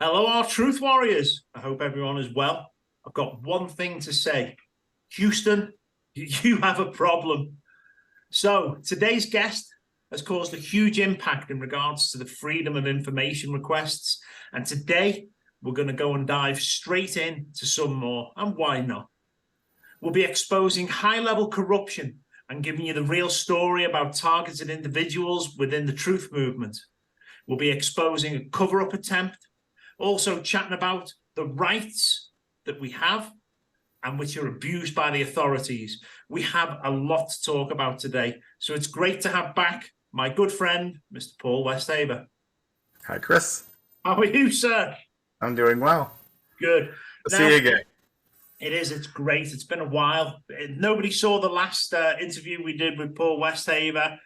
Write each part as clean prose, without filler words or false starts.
Hello, our truth warriors. I hope everyone is well. I've got one thing to say. Houston, you have a problem. So today's guest has caused a huge impact in regards to the freedom of information requests. And today we're going to go and dive straight in to some more. And why not? We'll be exposing high-level corruption and giving you the real story about targeted individuals within the truth movement. We'll be exposing a cover-up attempt, also chatting about the rights that we have and which are abused by the authorities. We have a lot to talk about today. So it's great to have back my good friend, Mr. Paul Westhaver. Hi, Chris. How are you, sir? I'm doing well. Good. See you again. It's great. It's been a while. Nobody saw the last interview we did with Paul Westhaver.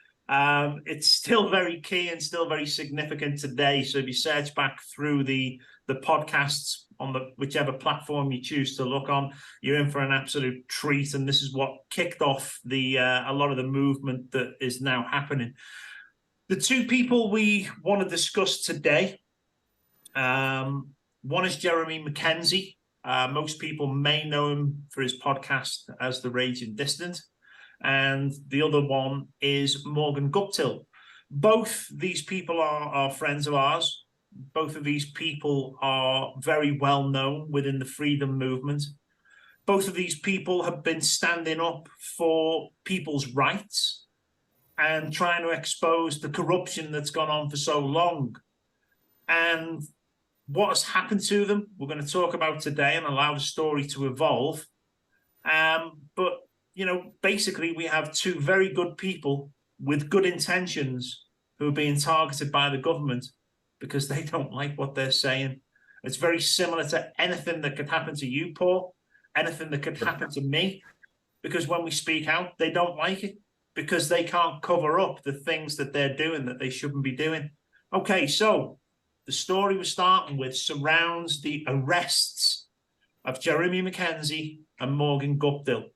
It's still very key and still very significant today. So if you search back through the podcasts on whichever platform you choose to look on, you're in for an absolute treat. And this is what kicked off a lot of the movement that is now happening. The two people we want to discuss today, one is Jeremy Mackenzie. Most people may know him for his podcast as The Raging Distant. And the other one is Morgan Guptill. Both these people are friends of ours. Both of these people are very well known within the freedom movement. Both of these people have been standing up for people's rights and trying to expose the corruption that's gone on for so long. And what has happened to them, we're going to talk about today and allow the story to evolve. But basically we have two very good people with good intentions who are being targeted by the government because they don't like what they're saying. It's very similar to anything that could happen to you, Paul, anything that could happen to me, because when we speak out, they don't like it because they can't cover up the things that they're doing that they shouldn't be doing. Okay, so the story we're starting with surrounds the arrests of Jeremy Mackenzie and Morgan Guptill,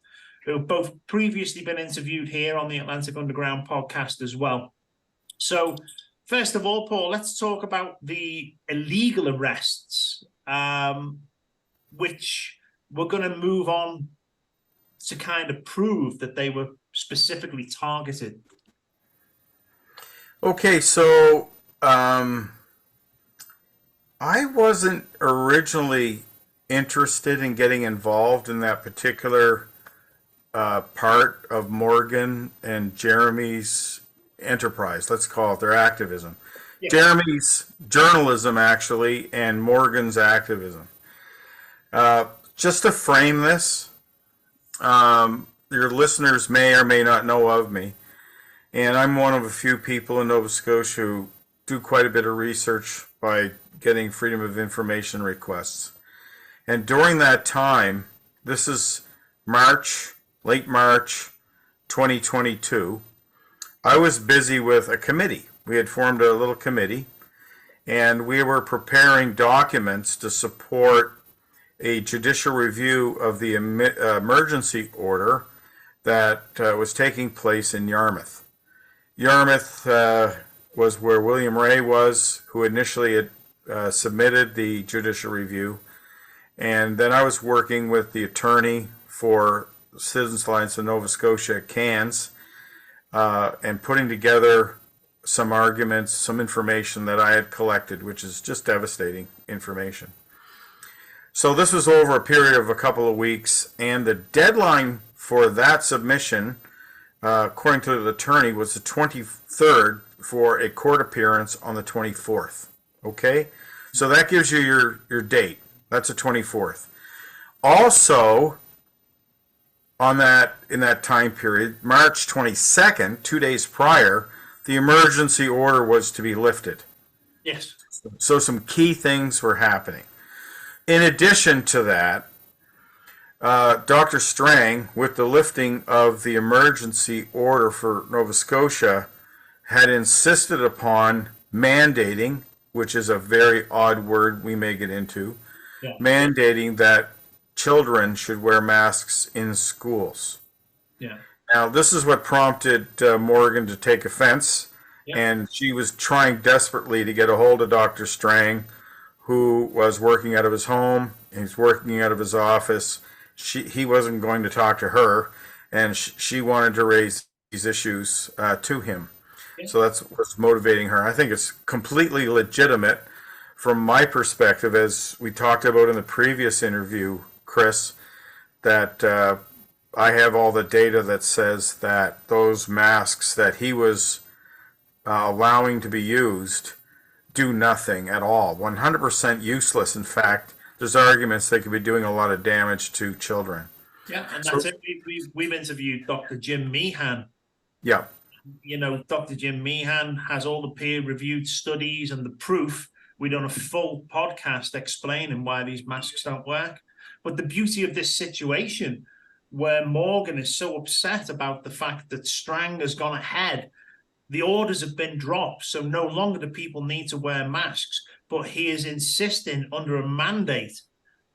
who have both previously been interviewed here on the Atlantic Underground podcast as well. So, first of all, Paul, let's talk about the illegal arrests, which we're going to move on to kind of prove that they were specifically targeted. Okay, so I wasn't originally interested in getting involved in that particular part of Morgan and Jeremy's enterprise. Let's call it their activism. Yeah. Jeremy's journalism, actually, and Morgan's activism. Just to frame this, your listeners may or may not know of me, and I'm one of a few people in Nova Scotia who do quite a bit of research by getting freedom of information requests. And during that time, this is late March 2022, I was busy with a committee. We had formed a little committee, and we were preparing documents to support a judicial review of the emergency order that was taking place in Yarmouth. Yarmouth was where William Ray was, who initially had submitted the judicial review. And then I was working with the attorney for Citizens Alliance of Nova Scotia, CANS, and putting together some arguments, some information that I had collected, which is just devastating information. So this was over a period of a couple of weeks, and the deadline for that submission, according to the attorney, was the 23rd for a court appearance on the 24th. Okay? So that gives you your date. That's the 24th. Also, in that time period, March 22nd, 2 days prior, the emergency order was to be lifted. Yes. So some key things were happening. In addition to that, Dr. Strang, with the lifting of the emergency order for Nova Scotia, had insisted upon mandating, which is a very odd word we may get into, mandating that children should wear masks in schools. Yeah. Now, this is what prompted Morgan to take offense, and she was trying desperately to get a hold of Dr. Strang, who was working out of his home. He's working out of his office. He wasn't going to talk to her, and she wanted to raise these issues to him. So that's what's motivating her. I think it's completely legitimate from my perspective, as we talked about in the previous interview, Chris, that I have all the data that says that those masks that he was allowing to be used do nothing at all. 100% useless. In fact, there's arguments they could be doing a lot of damage to children. Yeah, and that's it. We've interviewed Dr. Jim Meehan. Yeah. You know, Dr. Jim Meehan has all the peer-reviewed studies and the proof. We've done a full podcast explaining why these masks don't work. But the beauty of this situation, where Morgan is so upset about the fact that Strang has gone ahead, the orders have been dropped, so no longer do people need to wear masks, but he is insisting under a mandate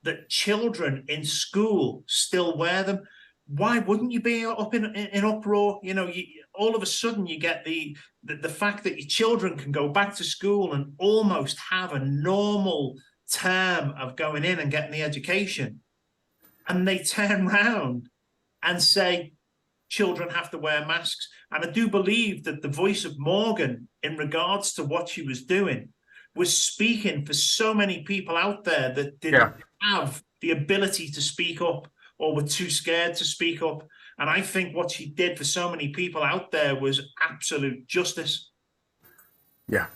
that children in school still wear them. Why wouldn't you be up in uproar? You know, all of a sudden you get the fact that your children can go back to school and almost have a normal term of going in and getting the education. And they turn around and say, children have to wear masks. And I do believe that the voice of Morgan in regards to what she was doing was speaking for so many people out there that didn't have the ability to speak up or were too scared to speak up. And I think what she did for so many people out there was absolute justice. Yeah.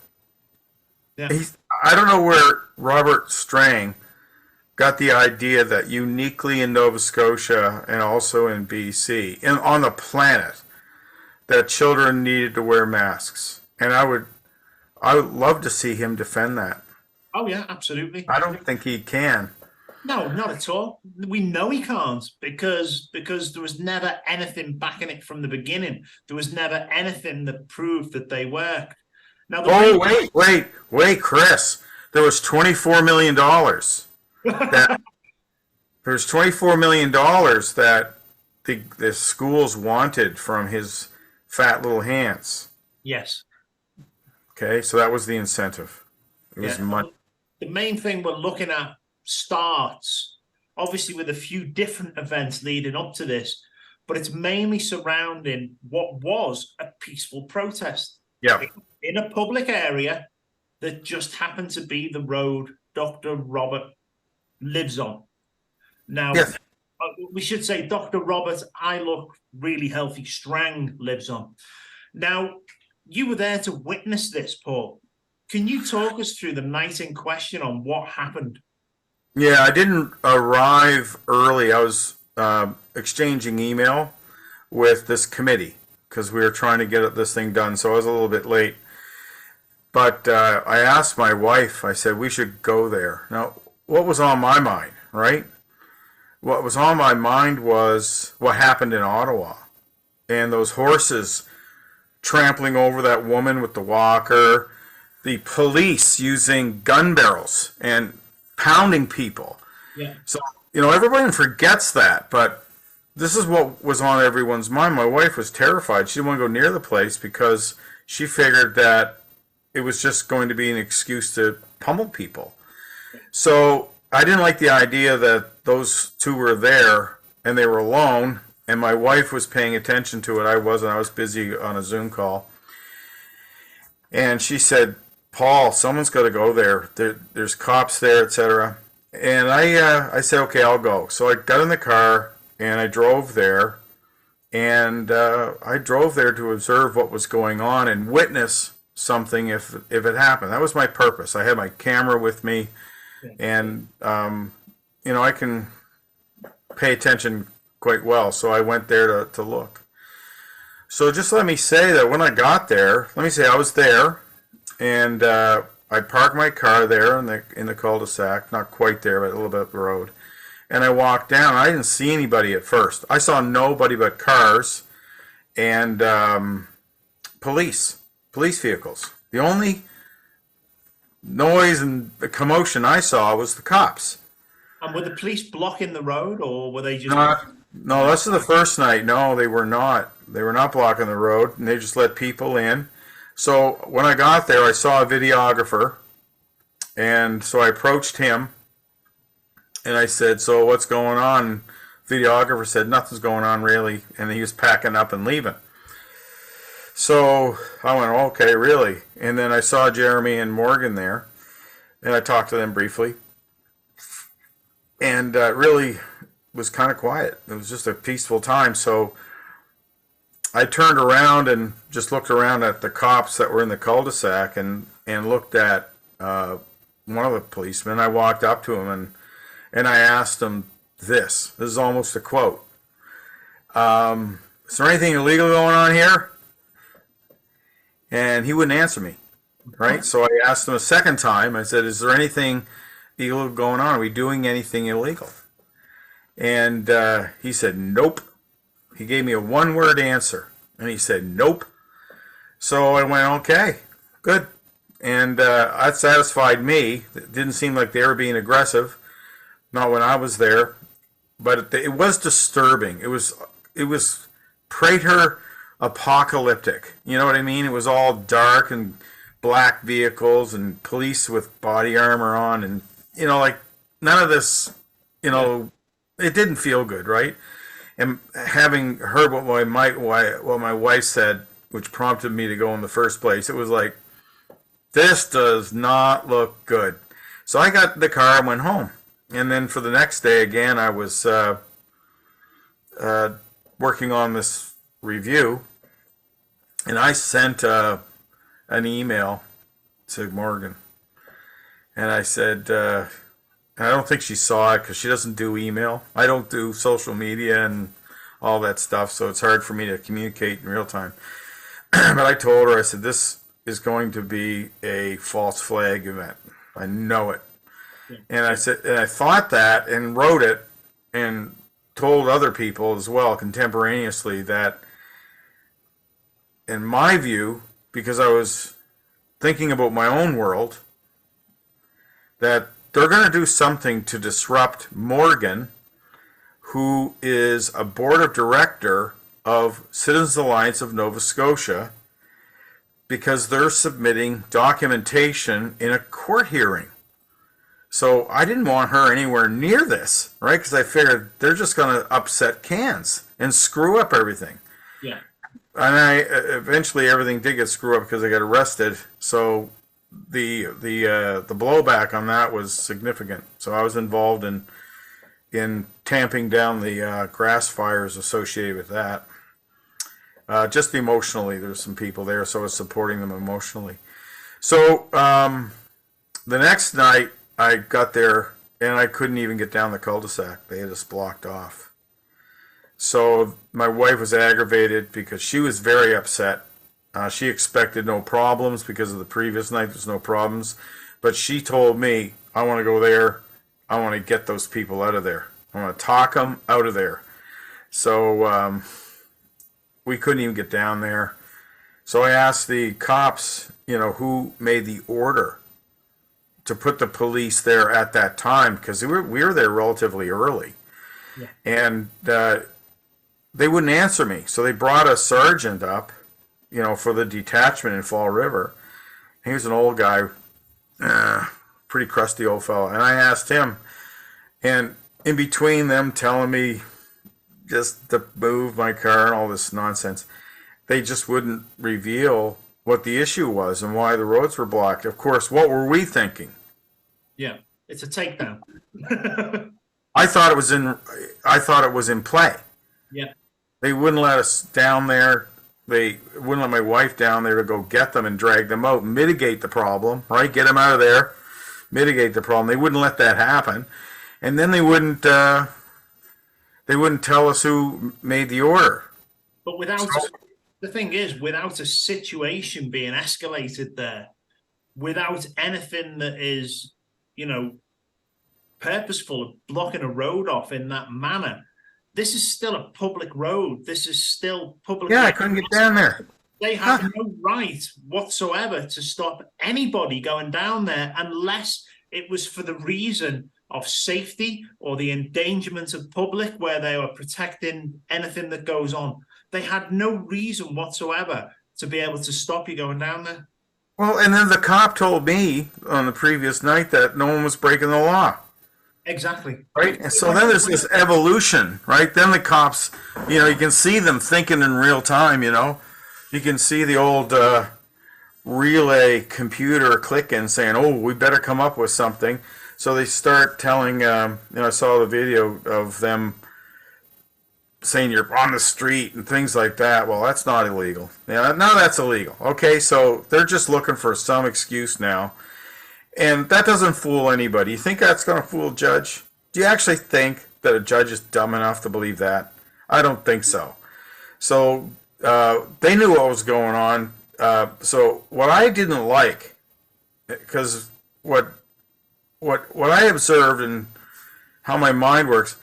Yeah. I don't know where Robert Strang got the idea that uniquely in Nova Scotia and also in BC and on the planet that children needed to wear masks. And I would love to see him defend that. Oh yeah, absolutely. I don't think he can. No, not at all. We know he can't because there was never anything backing it from the beginning. There was never anything that proved that they worked. Now, wait, Chris. There was $24 million. There's $24 million that the schools wanted from his fat little hands. Yes. Okay, so that was the incentive. It was money. The main thing we're looking at starts, obviously, with a few different events leading up to this, but it's mainly surrounding what was a peaceful protest. Yeah. In a public area that just happened to be the road Dr. Robert lives on. Now, yes. We should say Dr. Robert, I look really healthy, Strang lives on. Now, you were there to witness this, Paul. Can you talk us through the night in question on what happened? Yeah, I didn't arrive early. I was exchanging email with this committee because we were trying to get this thing done, so I was a little bit late. But I asked my wife, I said, we should go there. Now, what was on my mind, right? What was on my mind was what happened in Ottawa. And those horses trampling over that woman with the walker, the police using gun barrels and pounding people. Yeah. So, you know, everybody forgets that, but this is what was on everyone's mind. My wife was terrified. She didn't want to go near the place because she figured that it was just going to be an excuse to pummel people. So I didn't like the idea that those two were there and they were alone and my wife was paying attention to it. I wasn't. I was busy on a Zoom call. And she said, Paul, someone's got to go there. There's cops there, etc. And I said, okay, I'll go. So I got in the car and I drove there. And I drove there to observe what was going on and witness something if it happened. That was my purpose. I had my camera with me. And, you know, I can pay attention quite well. So I went there to look. So just let me say that when I got there, let me say I was there. And I parked my car there in the cul-de-sac, not quite there, but a little bit up the road. And I walked down. I didn't see anybody at first. I saw nobody but cars and police vehicles. The only noise and the commotion I saw was the cops. And were the police blocking the road, or were they just... No, this is the first night. No, they were not. They were not blocking the road, and they just let people in. So when I got there, I saw a videographer, And so I approached him and I said, so what's going on? Videographer said, nothing's going on really. And he was packing up and leaving. So I went, okay, really? And then I saw Jeremy and Morgan there, and I talked to them briefly. And it really was kind of quiet. It was just a peaceful time. So I turned around and just looked around at the cops that were in the cul-de-sac and looked at one of the policemen. I walked up to him and I asked him this. This is almost a quote. Is there anything illegal going on here? And he wouldn't answer me, right? So I asked him a second time. I said, is there anything illegal going on? Are we doing anything illegal? And he said, nope. He gave me a one-word answer, and he said, nope. So I went, okay, good. And that satisfied me. It didn't seem like they were being aggressive, not when I was there. But it was disturbing. It was Prater apocalyptic. You know what I mean? It was all dark and black vehicles and police with body armor on, and like none of this. It didn't feel good, right? And having heard what my wife said, which prompted me to go in the first place, it was like, this does not look good. So I got in the car and went home. And then for the next day, again, I was working on this review, and I sent an email to Morgan. And I said, I don't think she saw it because she doesn't do email. I don't do social media and all that stuff, so it's hard for me to communicate in real time. But I told her, I said, this is going to be a false flag event. I know it. Yeah. And I said, and I thought that and wrote it and told other people as well contemporaneously that, in my view, because I was thinking about my own world, that they're going to do something to disrupt Morgan, who is a board of director of Citizens Alliance of Nova Scotia, because they're submitting documentation in a court hearing. So I didn't want her anywhere near this, right? Because I figured they're just going to upset cans and screw up everything. Yeah. And eventually everything did get screwed up because I got arrested. So the blowback on that was significant. So I was involved in tamping down the grass fires associated with that. Just emotionally, there's some people there, so I was supporting them emotionally. So the next night I got there and I couldn't even get down the cul-de-sac. They had us blocked off. So my wife was aggravated because she was very upset. She expected no problems because of the previous night. There's no problems. But she told me, I want to go there. I want to get those people out of there. I want to talk them out of there. So we couldn't even get down there. So I asked the cops, who made the order to put the police there at that time, because we were there relatively early. Yeah. And they wouldn't answer me. So they brought a sergeant up, for the detachment in Fall River. He was an old guy, pretty crusty old fellow. And I asked him, and in between them telling me just to move my car and all this nonsense, they just wouldn't reveal what the issue was and why the roads were blocked. Of course, what were we thinking? Yeah, it's a takedown. I thought it was in play. Yeah. They wouldn't let us down there. They wouldn't let my wife down there to go get them and drag them out, mitigate the problem, right? Get them out of there, mitigate the problem. They wouldn't let that happen. And then they wouldn't tell us who made the order. But the thing is, without a situation being escalated there, without anything that is, purposeful of blocking a road off in that manner, this is still a public road. This is still public. Yeah, I couldn't get down there. They have no right whatsoever to stop anybody going down there unless it was for the reason of safety or the endangerment of public, where they were protecting anything that goes on. They had no reason whatsoever to be able to stop you going down there. Well, and then the cop told me on the previous night that no one was breaking the law. Exactly. Right? And so then there's this evolution, right? Then the cops, you can see them thinking in real time, You can see the old relay computer clicking saying, oh, we better come up with something. So they start telling, I saw the video of them saying you're on the street and things like that. Well, that's not illegal. Yeah, now that's illegal. Okay, so they're just looking for some excuse now. And that doesn't fool anybody. You think that's going to fool a judge? Do you actually think that a judge is dumb enough to believe that? I don't think so. So they knew what was going on. So what I didn't like, because what I observed and how my mind works,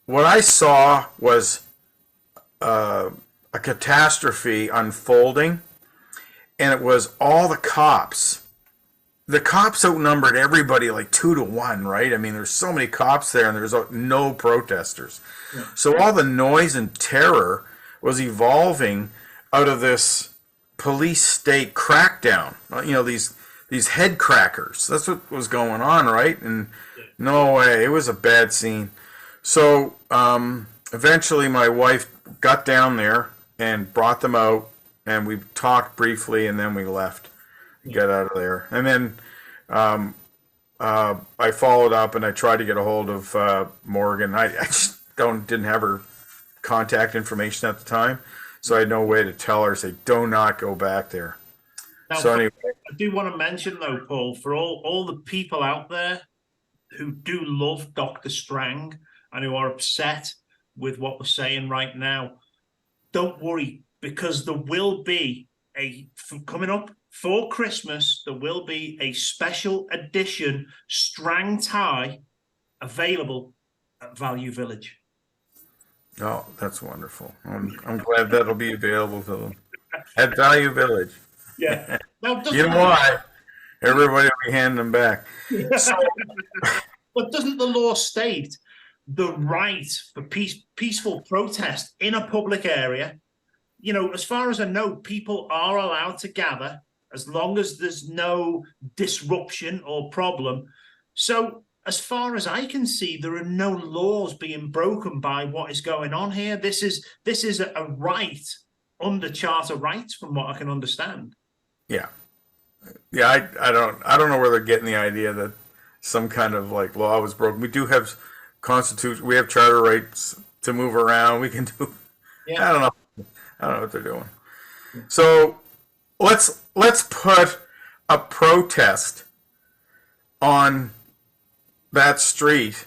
what I saw was a catastrophe unfolding, and it was all the cops. The cops outnumbered everybody like 2-1, right? I mean, there's so many cops there, and there's no protesters. Yeah. So all the noise and terror was evolving out of this police state crackdown. These head crackers. That's what was going on, right? And no way, it was a bad scene. So eventually my wife got down there and brought them out, and we talked briefly, and then we left, got out of there. And then I followed up, and I tried to get a hold of Morgan. I just didn't have her contact information at the time, so I had no way to tell her, say, do not go back there. Now, so anyway. I do want to mention, though, Paul, for all the people out there who do love Dr. Strang and who are upset with what we're saying right now, don't worry, because there will be coming up for Christmas, there will be a special edition Strang tie available at Value Village. Oh, that's wonderful. I'm glad that'll be available to them at Value Village. Yeah. Now, you know why? Everybody will be handing them back. So, but doesn't the law state the right for peaceful protest in a public area? As far as I know, people are allowed to gather as long as there's no disruption or problem. So as far as I can see, there are no laws being broken by what is going on here. This is a right under Charter rights, from what I can understand. Yeah. I don't know where they're getting the idea that some kind of like law was broken. We do have constitution. We have charter rights to move around. We can do. Yeah. I don't know what they're doing. So let's put a protest on that street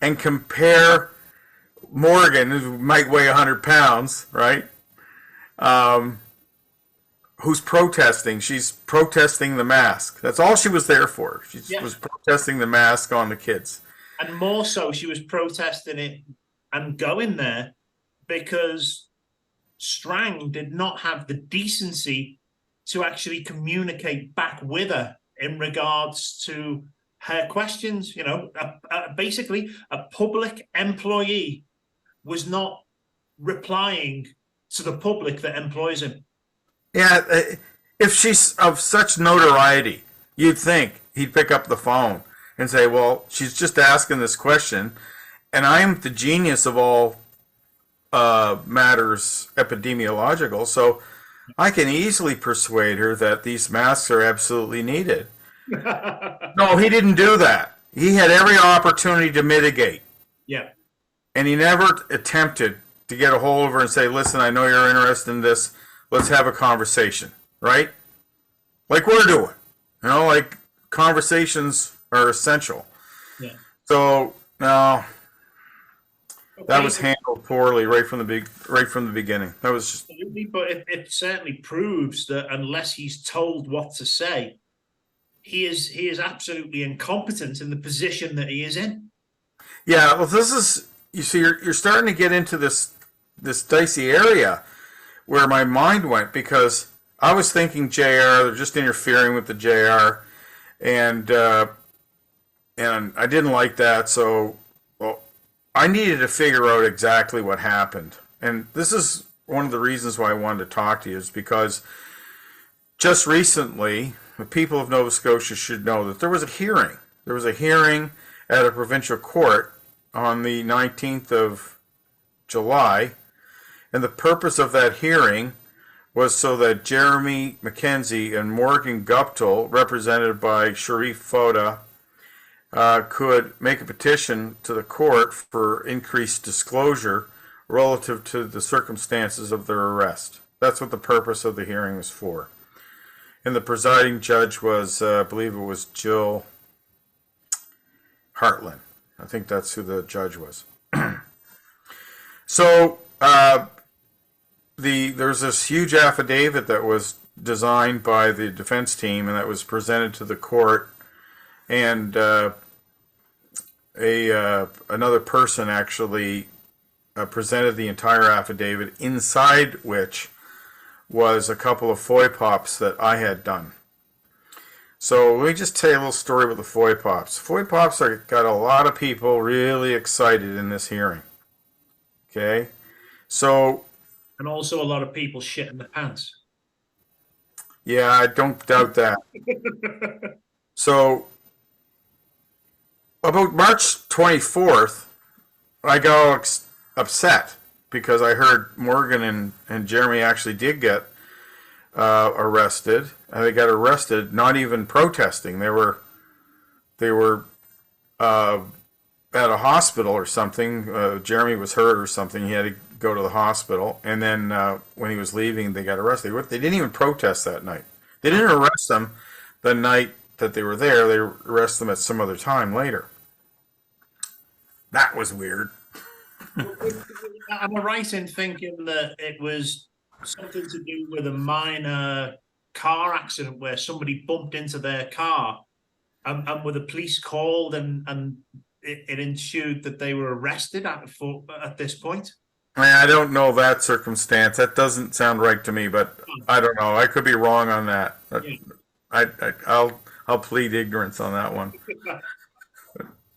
and compare Morgan, who might weigh 100 pounds, right? Who's protesting? She's protesting the mask. That's all she was there for. She was protesting the mask on the kids. And more so, she was protesting it and going there because Strang did not have the decency to actually communicate back with her in regards to her questions. Basically, a public employee was not replying to the public that employs him. Yeah, if she's of such notoriety, you'd think he'd pick up the phone and say, well, she's just asking this question, and I'm the genius of all matters epidemiological, so I can easily persuade her that these masks are absolutely needed. No, he didn't do that. He had every opportunity to mitigate. Yeah. And he never attempted to get a hold of her and say, listen, I know you're interested in this. Let's have a conversation, right? Like we're doing. Like conversations are essential. Yeah. So, no, that was handled poorly right from the beginning. That was just... Absolutely, but it certainly proves that unless he's told what to say, he is absolutely incompetent in the position that he is in. Yeah, well, this is, you see, you're starting to get into this dicey area where my mind went, because I was thinking JR, they're just interfering with the JR, and I didn't like that, so I needed to figure out exactly what happened. And this is one of the reasons why I wanted to talk to you, is because just recently, the people of Nova Scotia should know that there was a hearing. There was a hearing at a provincial court on the 19th of July, and the purpose of that hearing was so that Jeremy McKenzie and Morgan Guptill, represented by Sharif Foda, could make a petition to the court for increased disclosure relative to the circumstances of their arrest. That's what the purpose of the hearing was for. And the presiding judge was, I believe it was Jill Hartland. I think that's who the judge was. So there's this huge affidavit that was designed by the defense team and that was presented to the court, and another person actually presented the entire affidavit, inside which was a couple of foy pops that I had done. So let me just tell you a little story about the foy pops. Foy pops got a lot of people really excited in this hearing. Okay, so, and also a lot of people shitting the pants. Yeah, I don't doubt that. So about March 24th, I got upset because I heard Morgan and Jeremy actually did get arrested. And they got arrested not even protesting. They were at a hospital or something. Jeremy was hurt or something. He had to go to the hospital. And then when he was leaving, they got arrested. They didn't even protest that night. They didn't arrest them the night that they were there. They arrested them at some other time later. That was weird. Am I right in thinking that it was something to do with a minor car accident where somebody bumped into their car and were the police called and it ensued that they were arrested at this point? I don't know that circumstance. That doesn't sound right to me, but I don't know. I could be wrong on that. Yeah. I'll plead ignorance on that one.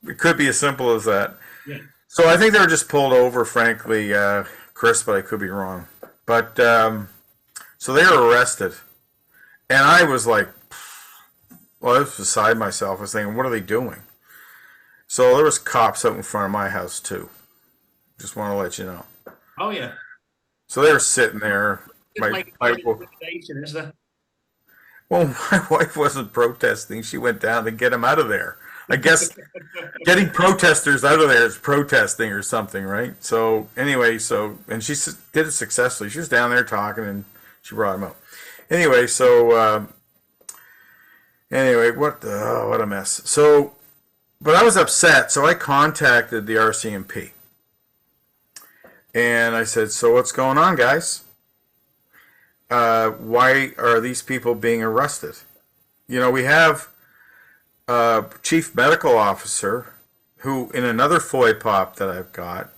It could be as simple as that. Yeah. So I think they were just pulled over, frankly, Chris, but I could be wrong. But so they were arrested, and I was like, well, I was beside myself. I was thinking, what are they doing? So there was cops out in front of my house too. Just want to let you know. Oh yeah. So they were sitting there. Is there? Well, my wife wasn't protesting. She went down to get him out of there. I guess getting protesters out of there is protesting or something, right? So anyway, and she did it successfully. She was down there talking, and she brought him out. Anyway, what a mess. So, but I was upset, so I contacted the RCMP. And I said, so what's going on, guys? Why are these people being arrested? You know, we have chief medical officer who, in another FOI pop that I've got,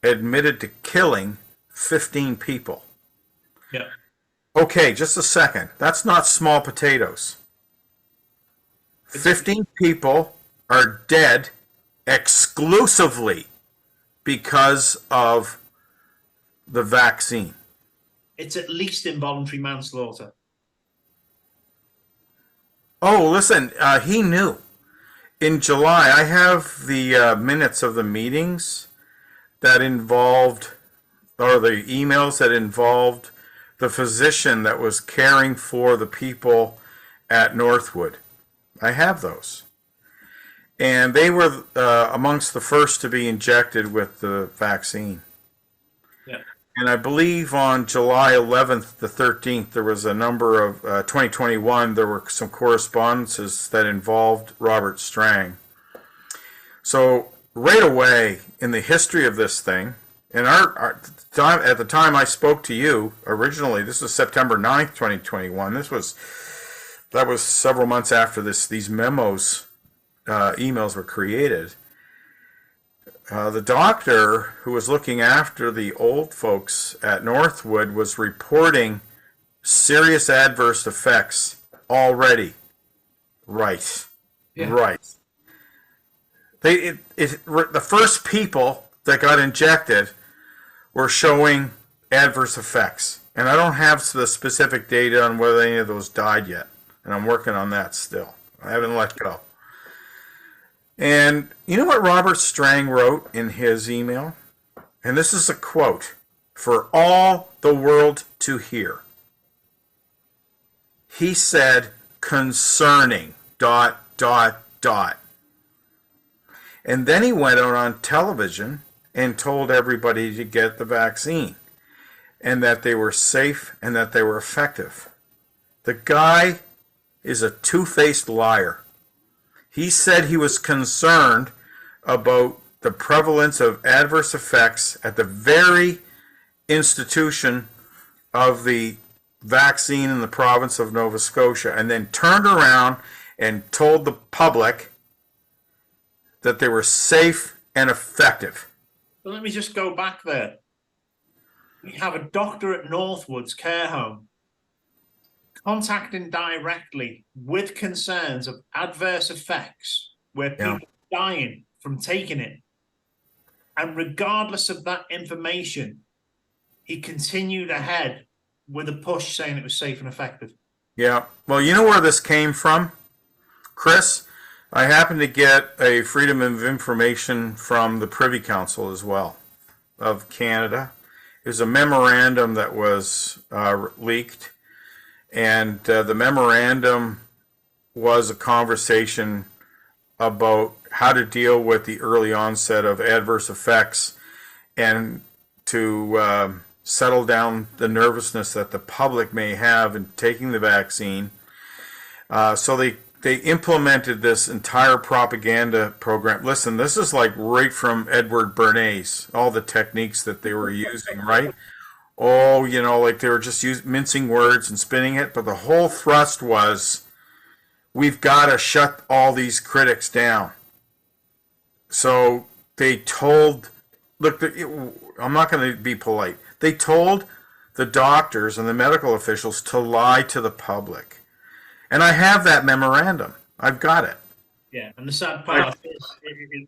admitted to killing 15 people. Yeah. Okay, just a second. That's not small potatoes. 15 people are dead exclusively because of the vaccine. It's at least involuntary manslaughter. Oh, listen, he knew. In July, I have the minutes of the meetings that involved, or the emails that involved the physician that was caring for the people at Northwood. I have those. And they were amongst the first to be injected with the vaccine. Yeah. And I believe on July 11th, the 13th, there was a number of, 2021, there were some correspondences that involved Robert Strang. So right away in the history of this thing, and at the time I spoke to you originally, this was September 9th, 2021. That was several months after these memos, emails were created. The doctor who was looking after the old folks at Northwood was reporting serious adverse effects already. Right. Yeah. Right. The first people that got injected were showing adverse effects. And I don't have the specific data on whether any of those died yet. And I'm working on that still. I haven't let go. And you know what Robert Strang wrote in his email? And this is a quote for all the world to hear. He said, concerning, ... And then he went out on television and told everybody to get the vaccine and that they were safe and that they were effective. The guy is a two-faced liar. He said he was concerned about the prevalence of adverse effects at the very institution of the vaccine in the province of Nova Scotia, and then turned around and told the public that they were safe and effective. But let me just go back there. We have a doctor at Northwoods Care Home contacting directly with concerns of adverse effects where people are dying from taking it. And regardless of that information, he continued ahead with a push saying it was safe and effective. Yeah. Well, you know where this came from, Chris? I happened to get a Freedom of Information from the Privy Council as well of Canada. It was a memorandum that was leaked, and the memorandum was a conversation about how to deal with the early onset of adverse effects and to settle down the nervousness that the public may have in taking the vaccine. So they implemented this entire propaganda program. Listen, this is like right from Edward Bernays, all the techniques that they were using, right? Oh, you know, like they were just mincing words and spinning it, but the whole thrust was, we've got to shut all these critics down. So they told, look, I'm not going to be polite. They told the doctors and the medical officials to lie to the public. And I have that memorandum. I've got it. Yeah, and the sad part is,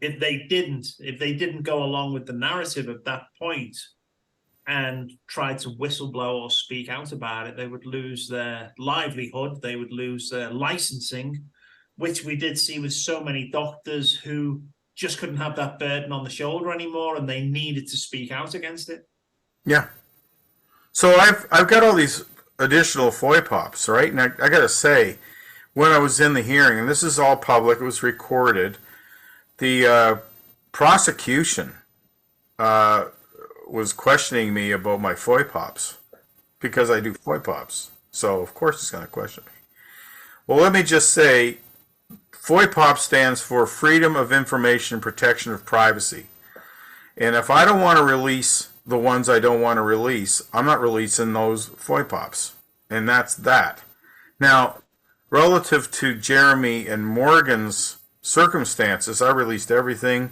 if they didn't go along with the narrative at that point and tried to whistleblow or speak out about it, they would lose their livelihood, they would lose their licensing, which we did see with so many doctors who just couldn't have that burden on the shoulder anymore, and they needed to speak out against it. Yeah. So I've got all these additional FOIPOPs, right? And I got to say, when I was in the hearing, and this is all public, it was recorded, the prosecution was questioning me about my FOIPOPs because I do FOIPOPs. So, of course, it's going to question me. Well, let me just say, FOIPOP stands for Freedom of Information and Protection of Privacy. And if I don't want to release the ones I don't want to release, I'm not releasing those FOIPOPs. And that's that. Now, relative to Jeremy and Morgan's circumstances, I released everything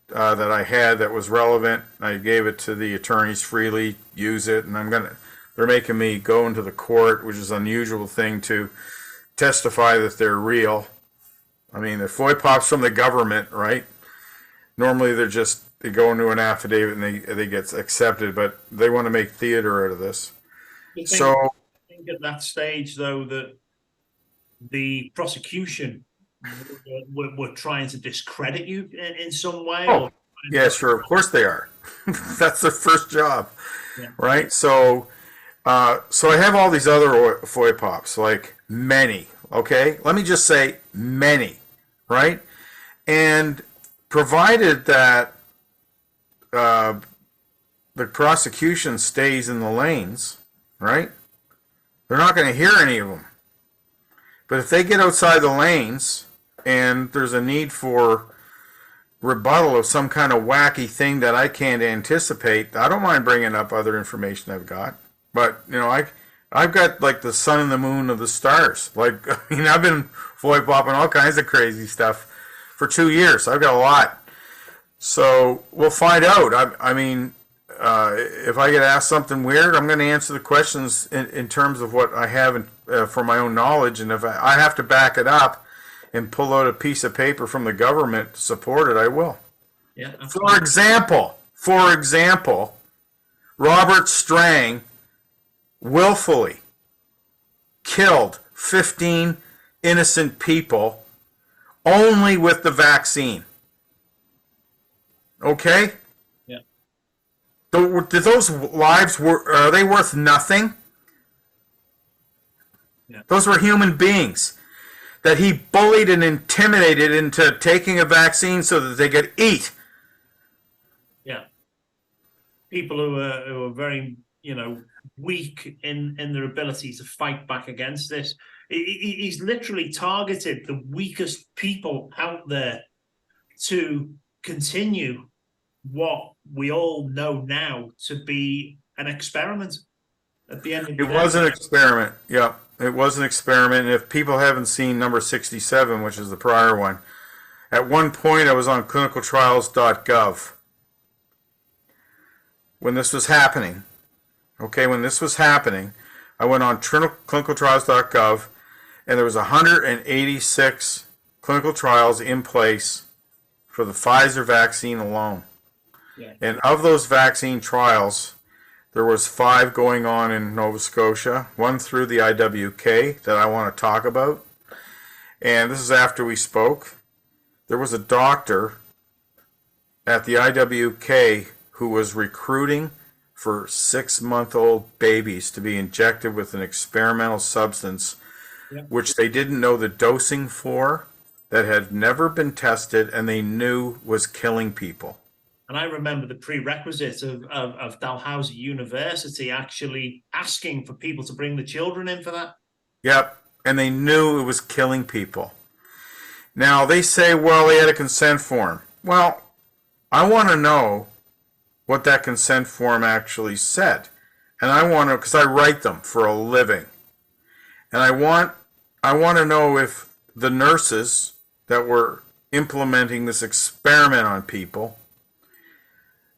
that I had that was relevant. I gave it to the attorneys freely, use it, and they're making me go into the court, which is an unusual thing, to testify that they're real. I mean, they're FOIPOPs from the government, right? Normally they go into an affidavit and they get accepted, but they want to make theater out of this. I think at that stage, though, that the prosecution were trying to discredit you in some way? Oh, yeah, sure. Of course they are. That's their first job, right? So I have all these other FOIPOPs, like many, okay? Let me just say many, right? And provided that the prosecution stays in the lanes, right? They're not going to hear any of them. But if they get outside the lanes and there's a need for rebuttal of some kind of wacky thing that I can't anticipate, I don't mind bringing up other information I've got. But, you know, I've got like the sun and the moon of the stars. Like, I mean, I've been FOIPOPing all kinds of crazy stuff for 2 years. I've got a lot. So we'll find out. I mean, if I get asked something weird, I'm going to answer the questions in terms of what I have for my own knowledge. And if I have to back it up and pull out a piece of paper from the government to support it, I will. Yeah. For example, Robert Strang willfully killed 15 innocent people only with the vaccine. Okay? Yeah. Did those lives, are they worth nothing? Yeah. Those were human beings that he bullied and intimidated into taking a vaccine so that they could eat. Yeah. People who are very, weak in their ability to fight back against this. He's literally targeted the weakest people out there to continue what we all know now to be an experiment at the end of the It day. was an experiment. Yeah, it was an experiment. And if people haven't seen number 67, which is the prior one, at one point I was on clinicaltrials.gov when this was happening. Okay, when this was happening, I went on clinicaltrials.gov and there was 186 clinical trials in place for the Pfizer vaccine alone. Yeah. And of those vaccine trials, there was 5 going on in Nova Scotia, 1 through the IWK that I want to talk about. And this is after we spoke. There was a doctor at the IWK who was recruiting for 6-month-old babies to be injected with an experimental substance, which they didn't know the dosing for, that had never been tested, and they knew was killing people. And I remember the prerequisites of Dalhousie University actually asking for people to bring the children in for that. Yep, and they knew it was killing people. Now, they say, well, they had a consent form. Well, I want to know what that consent form actually said. And I want to, because I write them for a living. And I want to know if the nurses that were implementing this experiment on people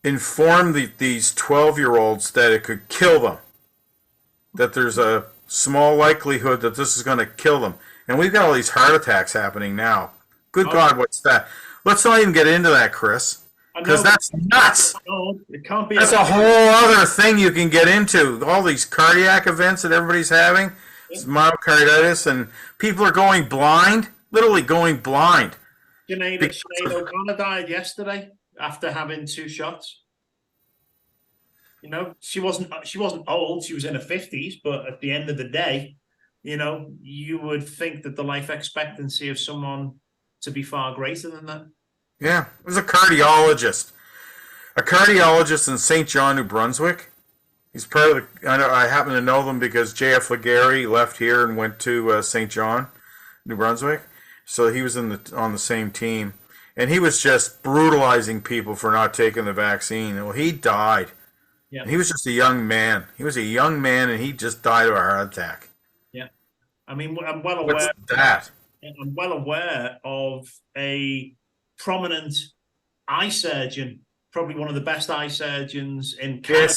informed these 12-year-olds that it could kill them, that there's a small likelihood that this is going to kill them. And we've got all these heart attacks happening now. Good God, what's that? Let's not even get into that, Chris, because that's nuts. No, it can't be. That's a whole other thing you can get into. All these cardiac events that everybody's having, myocarditis, and people are going blind, literally going blind. Sinead O'Connor died yesterday after having 2 shots. She wasn't old. She was in her 50s, but at the end of the day, you would think that the life expectancy of someone to be far greater than that. Yeah, it was a cardiologist in St. John, New Brunswick. He's part of the. I happen to know them because J.F. Legary left here and went to St. John, New Brunswick. So he was on the same team, and he was just brutalizing people for not taking the vaccine. Well, he died. Yeah. And he was just a young man. He was a young man, and he just died of a heart attack. Yeah, I mean, I'm well aware. What's that? I'm well aware of a prominent eye surgeon, probably one of the best eye surgeons in Canada,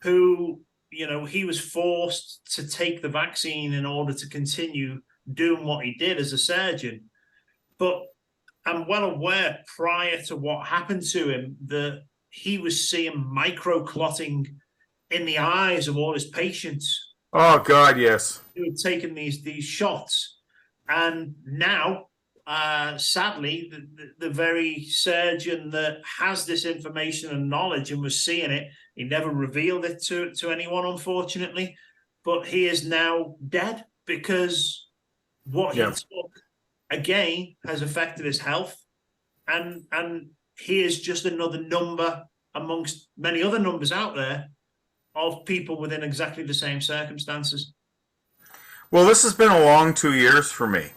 who, he was forced to take the vaccine in order to continue doing what he did as a surgeon. But I'm well aware prior to what happened to him that he was seeing microclotting in the eyes of all his patients. Oh, God, yes. Who had taken these shots. And now, sadly, the very surgeon that has this information and knowledge and was seeing it, he never revealed it to anyone, unfortunately. But he is now dead because what he took, again, has affected his health. And he is just another number amongst many other numbers out there of people within exactly the same circumstances. Well, this has been a long 2 years for me.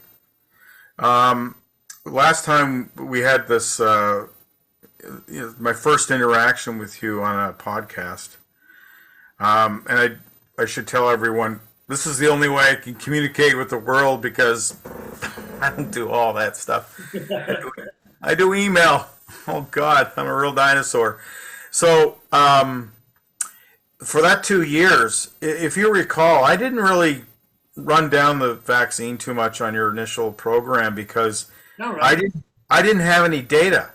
Last time we had this, my first interaction with you on a podcast, and I should tell everyone, this is the only way I can communicate with the world because I don't do all that stuff. I do email. Oh, God, I'm a real dinosaur. So, for that 2 years, if you recall, I didn't really run down the vaccine too much on your initial program because I didn't have any data.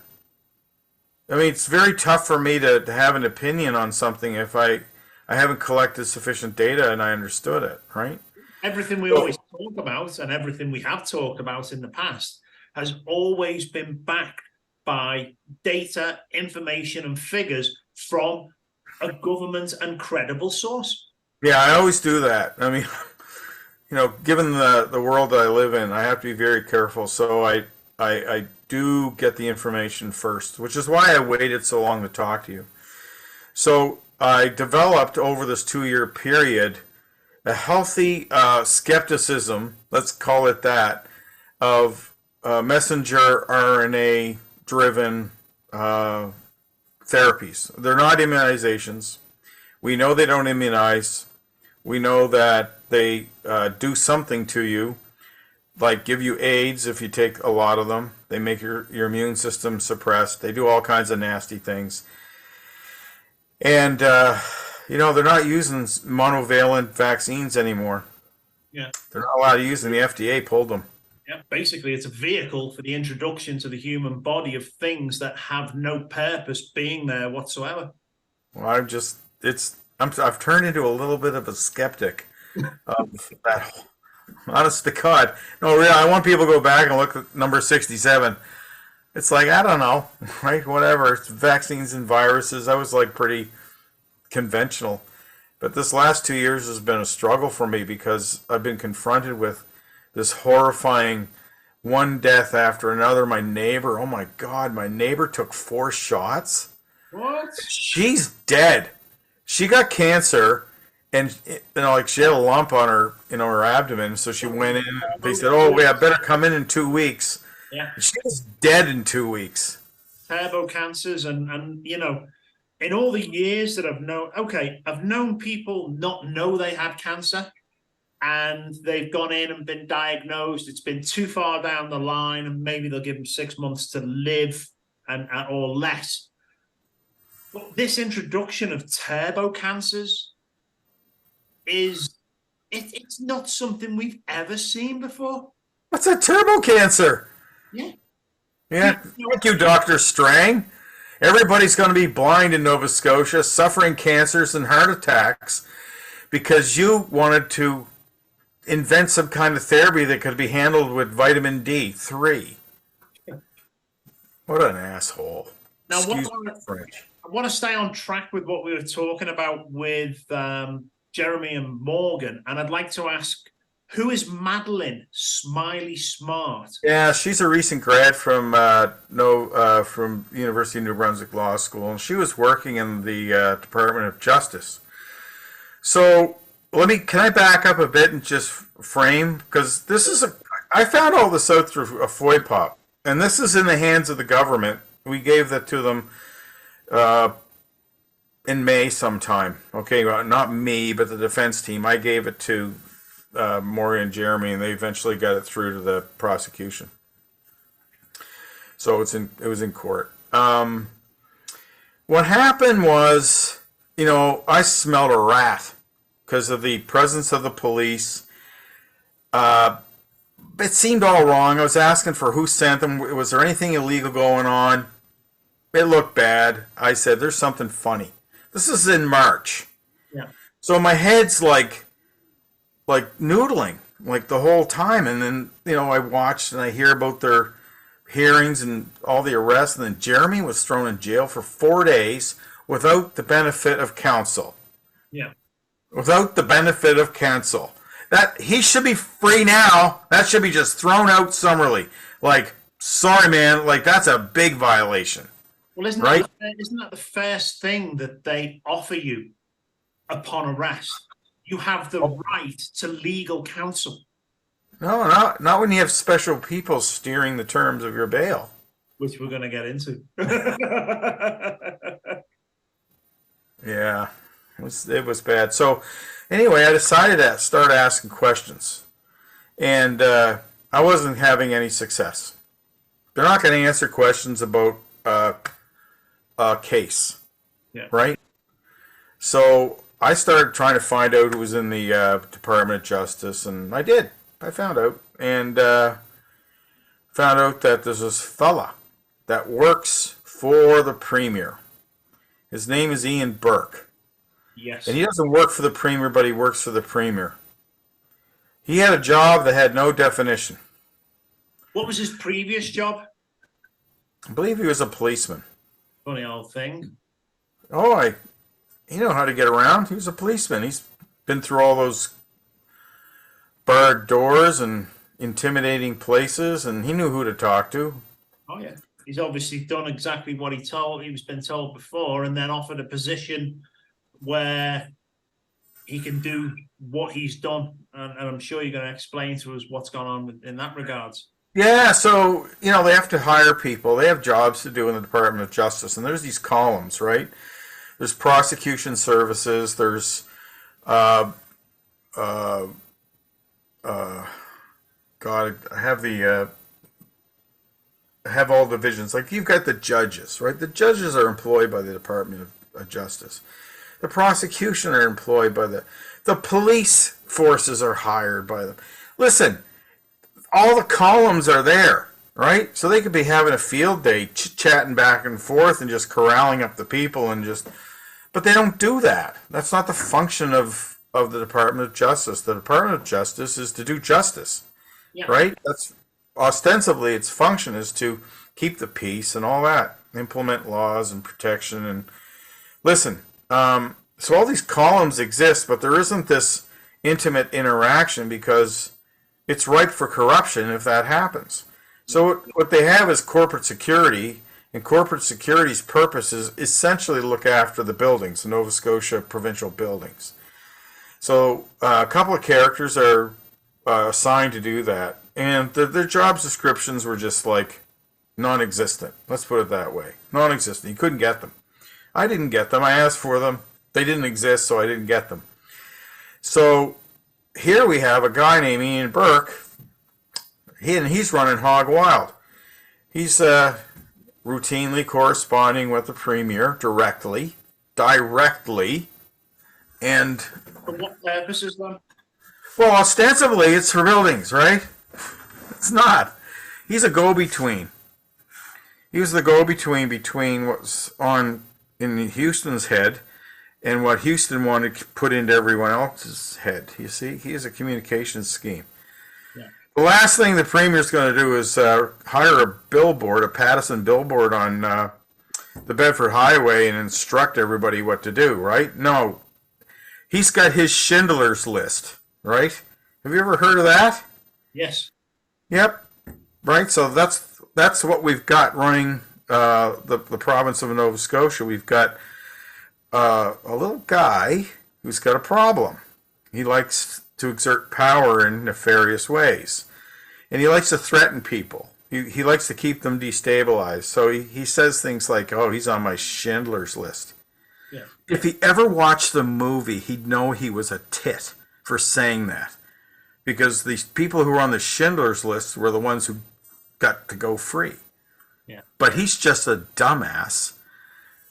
I mean, it's very tough for me to have an opinion on something if I haven't collected sufficient data and I understood it, right? Everything we always talk about and everything we have talked about in the past has always been backed by data, information, and figures from a government and credible source. Yeah, I always do that. I mean, given the world that I live in, I have to be very careful. So I do get the information first, which is why I waited so long to talk to you. So I developed over this 2-year period a healthy skepticism, let's call it that, of messenger RNA driven therapies. They're not immunizations. We know they don't immunize. We know that they do something to you, like give you AIDS if you take a lot of them. They make your immune system suppressed. They do all kinds of nasty things. And, they're not using monovalent vaccines anymore. Yeah. They're not allowed to use them. The FDA pulled them. Yeah, basically, it's a vehicle for the introduction to the human body of things that have no purpose being there whatsoever. Well, I've turned into a little bit of a skeptic of that. Honest to God, no, really, I want people to go back and look at number 67. It's like, I don't know, right? Whatever. It's vaccines and viruses. I was like pretty conventional, but this last 2 years has been a struggle for me because I've been confronted with this horrifying one death after another. My neighbor, oh my God, my neighbor took 4 shots. What? She's dead. She got cancer, and like she had a lump on her, her abdomen. So she went in. They said, "Oh, we better come in 2 weeks." Yeah. She was dead in 2 weeks. Turbo cancers, and in all the years that I've known people not know they had cancer, and they've gone in and been diagnosed. It's been too far down the line, and maybe they'll give them 6 months to live or less. But this introduction of turbo cancers it's not something we've ever seen before. What's a turbo cancer? Yeah. Yeah. Thank you, Dr. Strang. Everybody's going to be blind in Nova Scotia, suffering cancers and heart attacks because you wanted to invent some kind of therapy that could be handled with vitamin D3. What an asshole. Now, Excuse me, French. I want to stay on track with what we were talking about with Jeremy and Morgan, and I'd like to ask, who is Madeline Smiley Smart? Yeah, she's a recent grad from from University of New Brunswick Law School, and she was working in the Department of Justice. So can I back up a bit and just frame, because I found all this out through a FOIPOP, and this is in the hands of the government. We gave that to them in May sometime. Okay, well, not me, but the defense team. I gave it to Morgan and Jeremy, and they eventually got it through to the prosecution. So it was in court. What happened was, I smelled a rat because of the presence of the police. It seemed all wrong. I was asking for who sent them. Was there anything illegal going on? It looked bad. I said, there's something funny. This is in March. Yeah. So my head's like noodling like the whole time. And then, I watched and I hear about their hearings and all the arrests. And then Jeremy was thrown in jail for 4 days without the benefit of counsel. Yeah. Without the benefit of counsel. That he should be free now. That should be just thrown out summarily. Like, sorry, man. Like, that's a big violation. Well, isn't that the first thing that they offer you upon arrest? You have the right to legal counsel. No, not when you have special people steering the terms of your bail. Which we're going to get into. Yeah, it was bad. So anyway, I decided to start asking questions. And I wasn't having any success. They're not going to answer questions about a case, yeah. Right? So I started trying to find out who was in the Department of Justice, and I did. I found out, and found out that there's this fella that works for the Premier. His name is Ian Burke. Yes. And he doesn't work for the Premier, but he works for the Premier. He had a job that had no definition. What was his previous job? I believe he was a policeman. Funny old thing. Oh, he knew how to get around. He was a policeman. He's been through all those barred doors and intimidating places, and he knew who to talk to. Oh yeah, he's obviously done exactly what he was been told before, and then offered a position where he can do what he's done. And I'm sure you're going to explain to us what's gone on in that regards. Yeah, so they have to hire people. They have jobs to do in the Department of Justice, and there's these columns, right? There's prosecution services. There's God, I have all divisions. Like you've got the judges, right? The judges are employed by the Department of Justice. The prosecution are employed by the police forces are hired by them. Listen, all the columns are there, right? So they could be having a field day, chatting back and forth and just corralling up the people but they don't do that. That's not the function of the Department of Justice. The Department of Justice is to do justice. Yeah. Right? That's ostensibly its function is to keep the peace and all that, implement laws and protection. And listen, so all these columns exist, but there isn't this intimate interaction because it's ripe for corruption if that happens. So what they have is corporate security, and corporate security's purpose is essentially to look after the buildings, the Nova Scotia provincial buildings. So a couple of characters are assigned to do that, and their job descriptions were just like non-existent. Let's put it that way. Non-existent. You couldn't get them. I didn't get them. I asked for them. They didn't exist, so I didn't get them. So here we have a guy named Ian Burke. He's running hog wild. He's routinely corresponding with the Premier directly, and for what purposes then? Well, ostensibly it's for buildings, right? It's not. He's a go-between. He was the go-between between what's on in Houston's head and what Houston wanted to put into everyone else's head. You see, he is a communications scheme. Yeah. The last thing the Premier's going to do is hire a billboard, a Pattison billboard on the Bedford Highway and instruct everybody what to do, right? No. He's got his Schindler's List, right? Have you ever heard of that? Yes. Yep. Right. So that's what we've got running the province of Nova Scotia. We've got a little guy who's got a problem. He likes to exert power in nefarious ways, and he likes to threaten people. He likes to keep them destabilized. So he says things like, "Oh, he's on my Schindler's List." Yeah. If he ever watched the movie, he'd know he was a tit for saying that, because these people who were on the Schindler's List were the ones who got to go free. Yeah. But he's just a dumbass,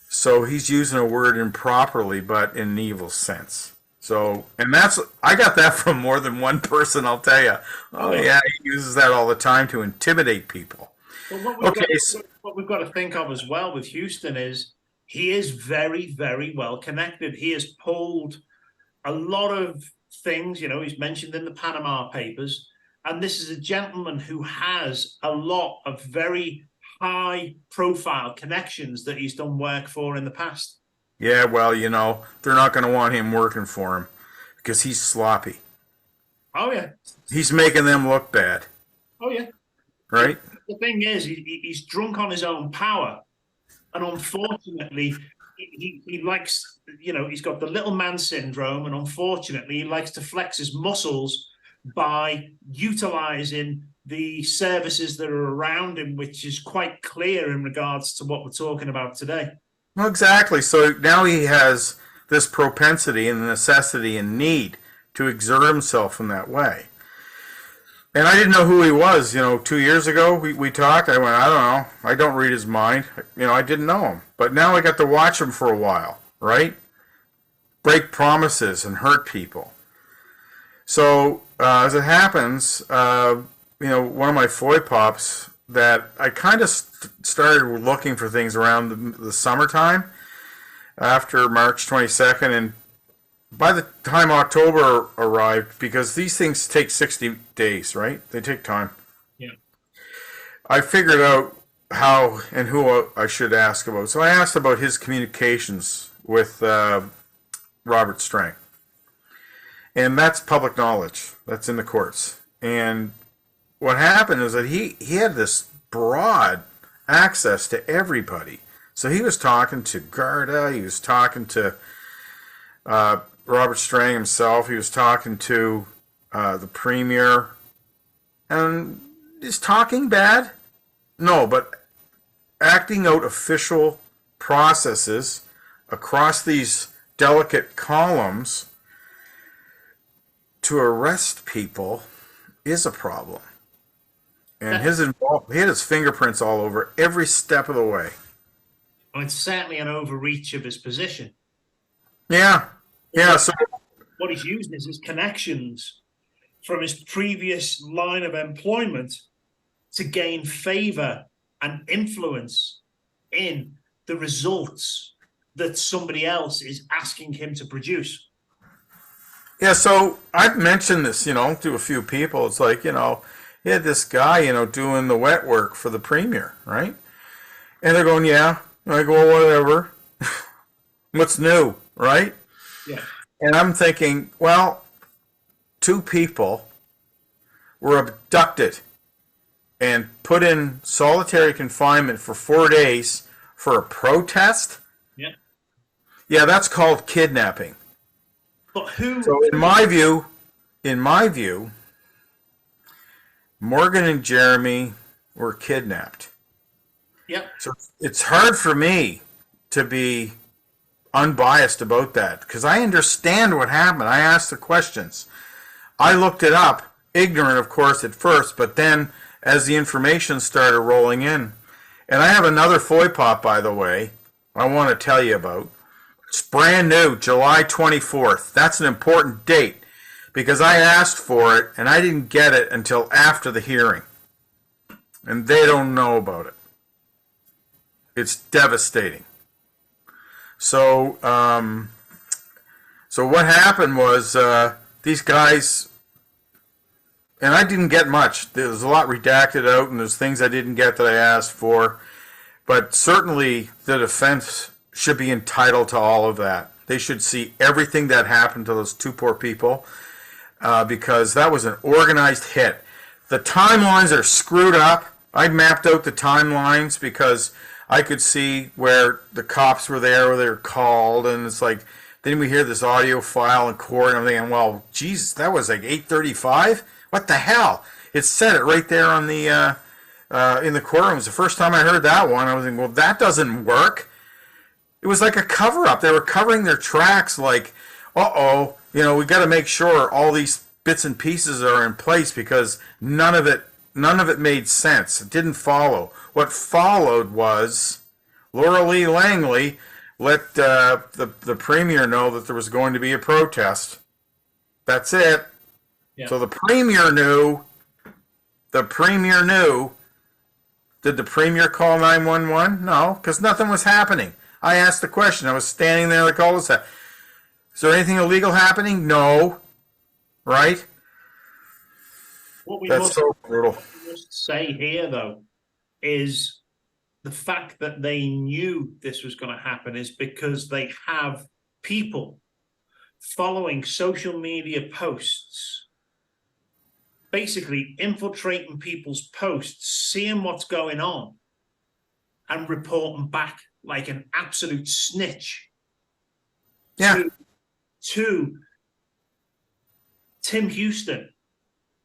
so he's using a word improperly, but in an evil sense. So, and I got that from more than one person, I'll tell you. Oh yeah, he uses that all the time to intimidate people. Well, what we've got to think of as well with Houston is he is very, very well connected. He has pulled a lot of things, he's mentioned in the Panama Papers, and this is a gentleman who has a lot of very high-profile connections that he's done work for in the past. Yeah, well, they're not going to want him working for him because he's sloppy. Oh, yeah. He's making them look bad. Oh, yeah. Right? The thing is, he's drunk on his own power, and unfortunately, he likes, he's got the little man syndrome, and unfortunately, he likes to flex his muscles by utilizing the services that are around him, which is quite clear in regards to what we're talking about today. Well, exactly. So now he has this propensity and necessity and need to exert himself in that way. And I didn't know who he was. 2 years ago we talked. I went, I don't know. I don't read his mind. I didn't know him. But now I got to watch him for a while, right? Break promises and hurt people. So as it happens, one of my foy pops that I kind of started looking for things around the summertime after March 22nd. And by the time October arrived, because these things take 60 days, right? They take time. Yeah. I figured out how and who I should ask about. So I asked about his communications with Robert Strang. And that's public knowledge. That's in the courts. And what happened is that he had this broad access to everybody. So he was talking to Garda, he was talking to Robert Strang himself, he was talking to the Premier. And is talking bad? No, but acting out official processes across these delicate columns to arrest people is a problem. And he had his fingerprints all over every step of the way. Well, it's certainly an overreach of his position. Yeah. Yeah. So what he's using is his connections from his previous line of employment to gain favor and influence in the results that somebody else is asking him to produce. yeah, so I've mentioned this, to a few people. It's like, he had this guy, doing the wet work for the Premier, right? And they're going, yeah. And I go, well, whatever. What's new, right? Yeah. And I'm thinking, well, 2 people were abducted and put in solitary confinement for 4 days for a protest. Yeah. Yeah, that's called kidnapping. But who? So in my view, Morgan and Jeremy were kidnapped. Yep. So it's hard for me to be unbiased about that because I understand what happened. I asked the questions. I looked it up, ignorant, of course, at first, but then as the information started rolling in, and I have another FOI pop, by the way, I want to tell you about. It's brand new, July 24th. That's an important date because I asked for it and I didn't get it until after the hearing. And they don't know about it. It's devastating. So, so what happened was these guys, and I didn't get much. There was a lot redacted out, and there's things I didn't get that I asked for. But certainly the defense should be entitled to all of that. They should see everything that happened to those 2 poor people because that was an organized hit. The timelines are screwed up. I mapped out the timelines because I could see where the cops were there, where they were called, and it's like, then we hear this audio file in court, and I'm thinking, well, Jesus, that was like 8:35? What the hell? It said it right there on the in the courtroom. It was the first time I heard that one. I was thinking, well, that doesn't work. It was like a cover-up. They were covering their tracks like, uh-oh, we got to make sure all these bits and pieces are in place because none of it made sense. It didn't follow. What followed was Laura Lee Langley let the Premier know that there was going to be a protest. That's it. Yeah. So the Premier knew. The Premier knew. Did the Premier call 911? No, because nothing was happening. I asked the question. I was standing there like all this. Is there anything illegal happening? No. Right? That's so brutal. What we must say here, though, is the fact that they knew this was going to happen is because they have people following social media posts, basically infiltrating people's posts, seeing what's going on, and reporting back like an absolute snitch. Yeah. To Tim Houston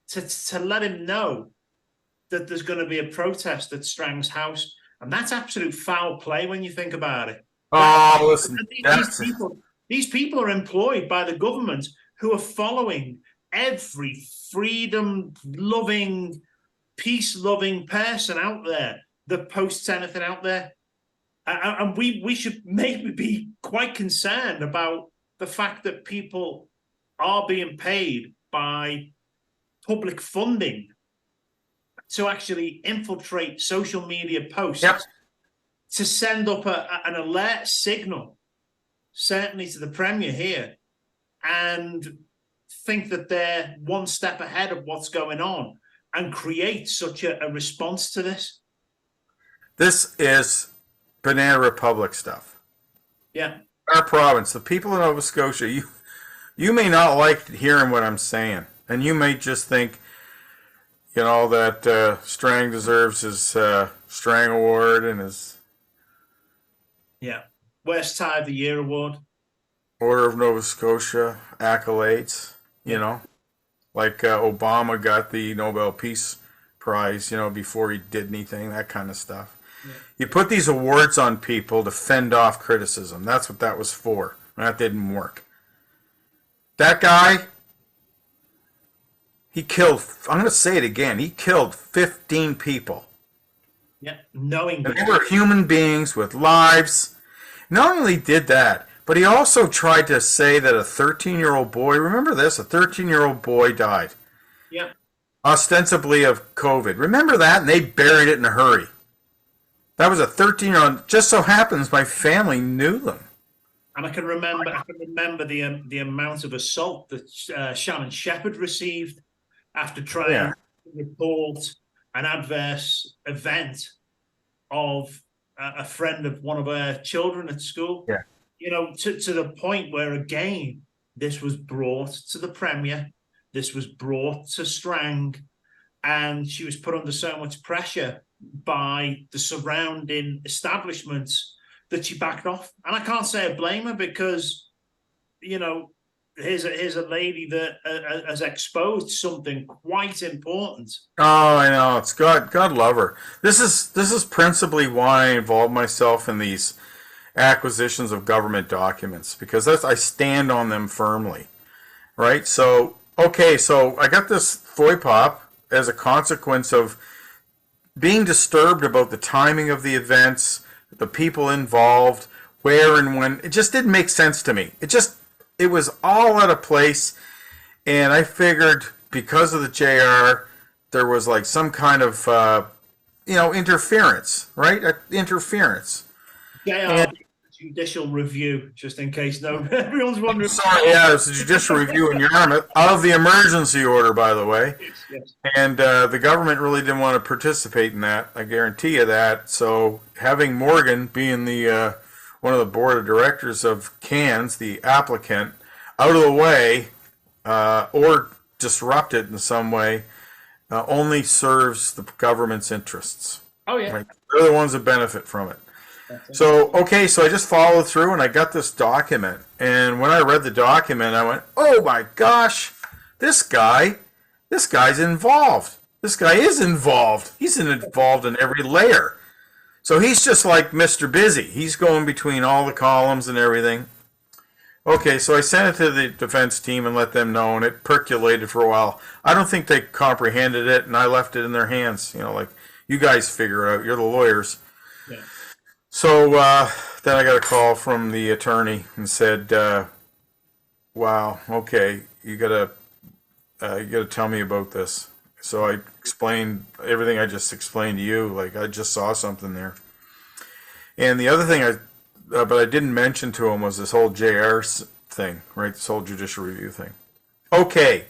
to let him know that there's going to be a protest at Strang's house. And that's absolute foul play when you think about it. Oh, listen. These people are employed by the government who are following every freedom-loving, peace-loving person out there that posts anything out there. And we should maybe be quite concerned about the fact that people are being paid by public funding to actually infiltrate social media posts, Yep. to send up an alert signal, certainly to the Premier here, and think that they're one step ahead of what's going on and create such a response to this. This is Banana Republic stuff. Yeah. Our province, the people of Nova Scotia, you may not like hearing what I'm saying, and you may just think, that Strang deserves his Strang Award and his Worst Tie of the Year award. Order of Nova Scotia accolades, like Obama got the Nobel Peace Prize, before he did anything, that kind of stuff. Yeah. You put these awards on people to fend off criticism. That's what that was for. That didn't work. That guy, he killed, I'm going to say it again, he killed 15 people. Yeah, knowing that they were human beings with lives. Not only did that, but he also tried to say that a 13-year-old boy, remember this, a 13-year-old boy died. Yeah. Ostensibly of COVID. Remember that? And they buried it in a hurry. That was a 13-year-old. Just so happens my family knew them. And I can remember the amount of assault that Shannon Shepherd received after trying to report an adverse event of a friend of one of her children at school. Yeah. To the point where, again, this was brought to the Premier, this was brought to Strang, and she was put under so much pressure by the surrounding establishments that she backed off. And I can't say I blame her, because, here's a lady that has exposed something quite important. Oh, I know. It's God love her. This is principally why I involve myself in these acquisitions of government documents, because I stand on them firmly, right? So, so I got this FOIPOP as a consequence of being disturbed about the timing of the events, the people involved, where and when. It just didn't make sense to me. It was all out of place, and I figured because of the JR, there was like some kind of, interference, right? Interference. Yeah. Judicial review, just in case everyone's wondering. Sorry, it's a judicial review in Yarmouth of the emergency order, by the way. Yes. And the government really didn't want to participate in that. I guarantee you that. So having Morgan being the one of the board of directors of CANS, the applicant, out of the way or disrupt it in some way, only serves the government's interests. Oh yeah, right? They're the ones that benefit from it. So, so I just followed through and I got this document. And when I read the document, I went, oh my gosh, this guy's involved. This guy is involved. He's involved in every layer. So he's just like Mr. Busy. He's going between all the columns and everything. Okay, so I sent it to the defense team and let them know, and it percolated for a while. I don't think they comprehended it, and I left it in their hands. Like, you guys figure it out. You're the lawyers. Yeah. So then I got a call from the attorney and said, "Wow, okay, you gotta tell me about this." So I explained everything I just explained to you. Like, I just saw something there. And the other thing but I didn't mention to him was this whole JR thing, right? This whole judicial review thing. Okay,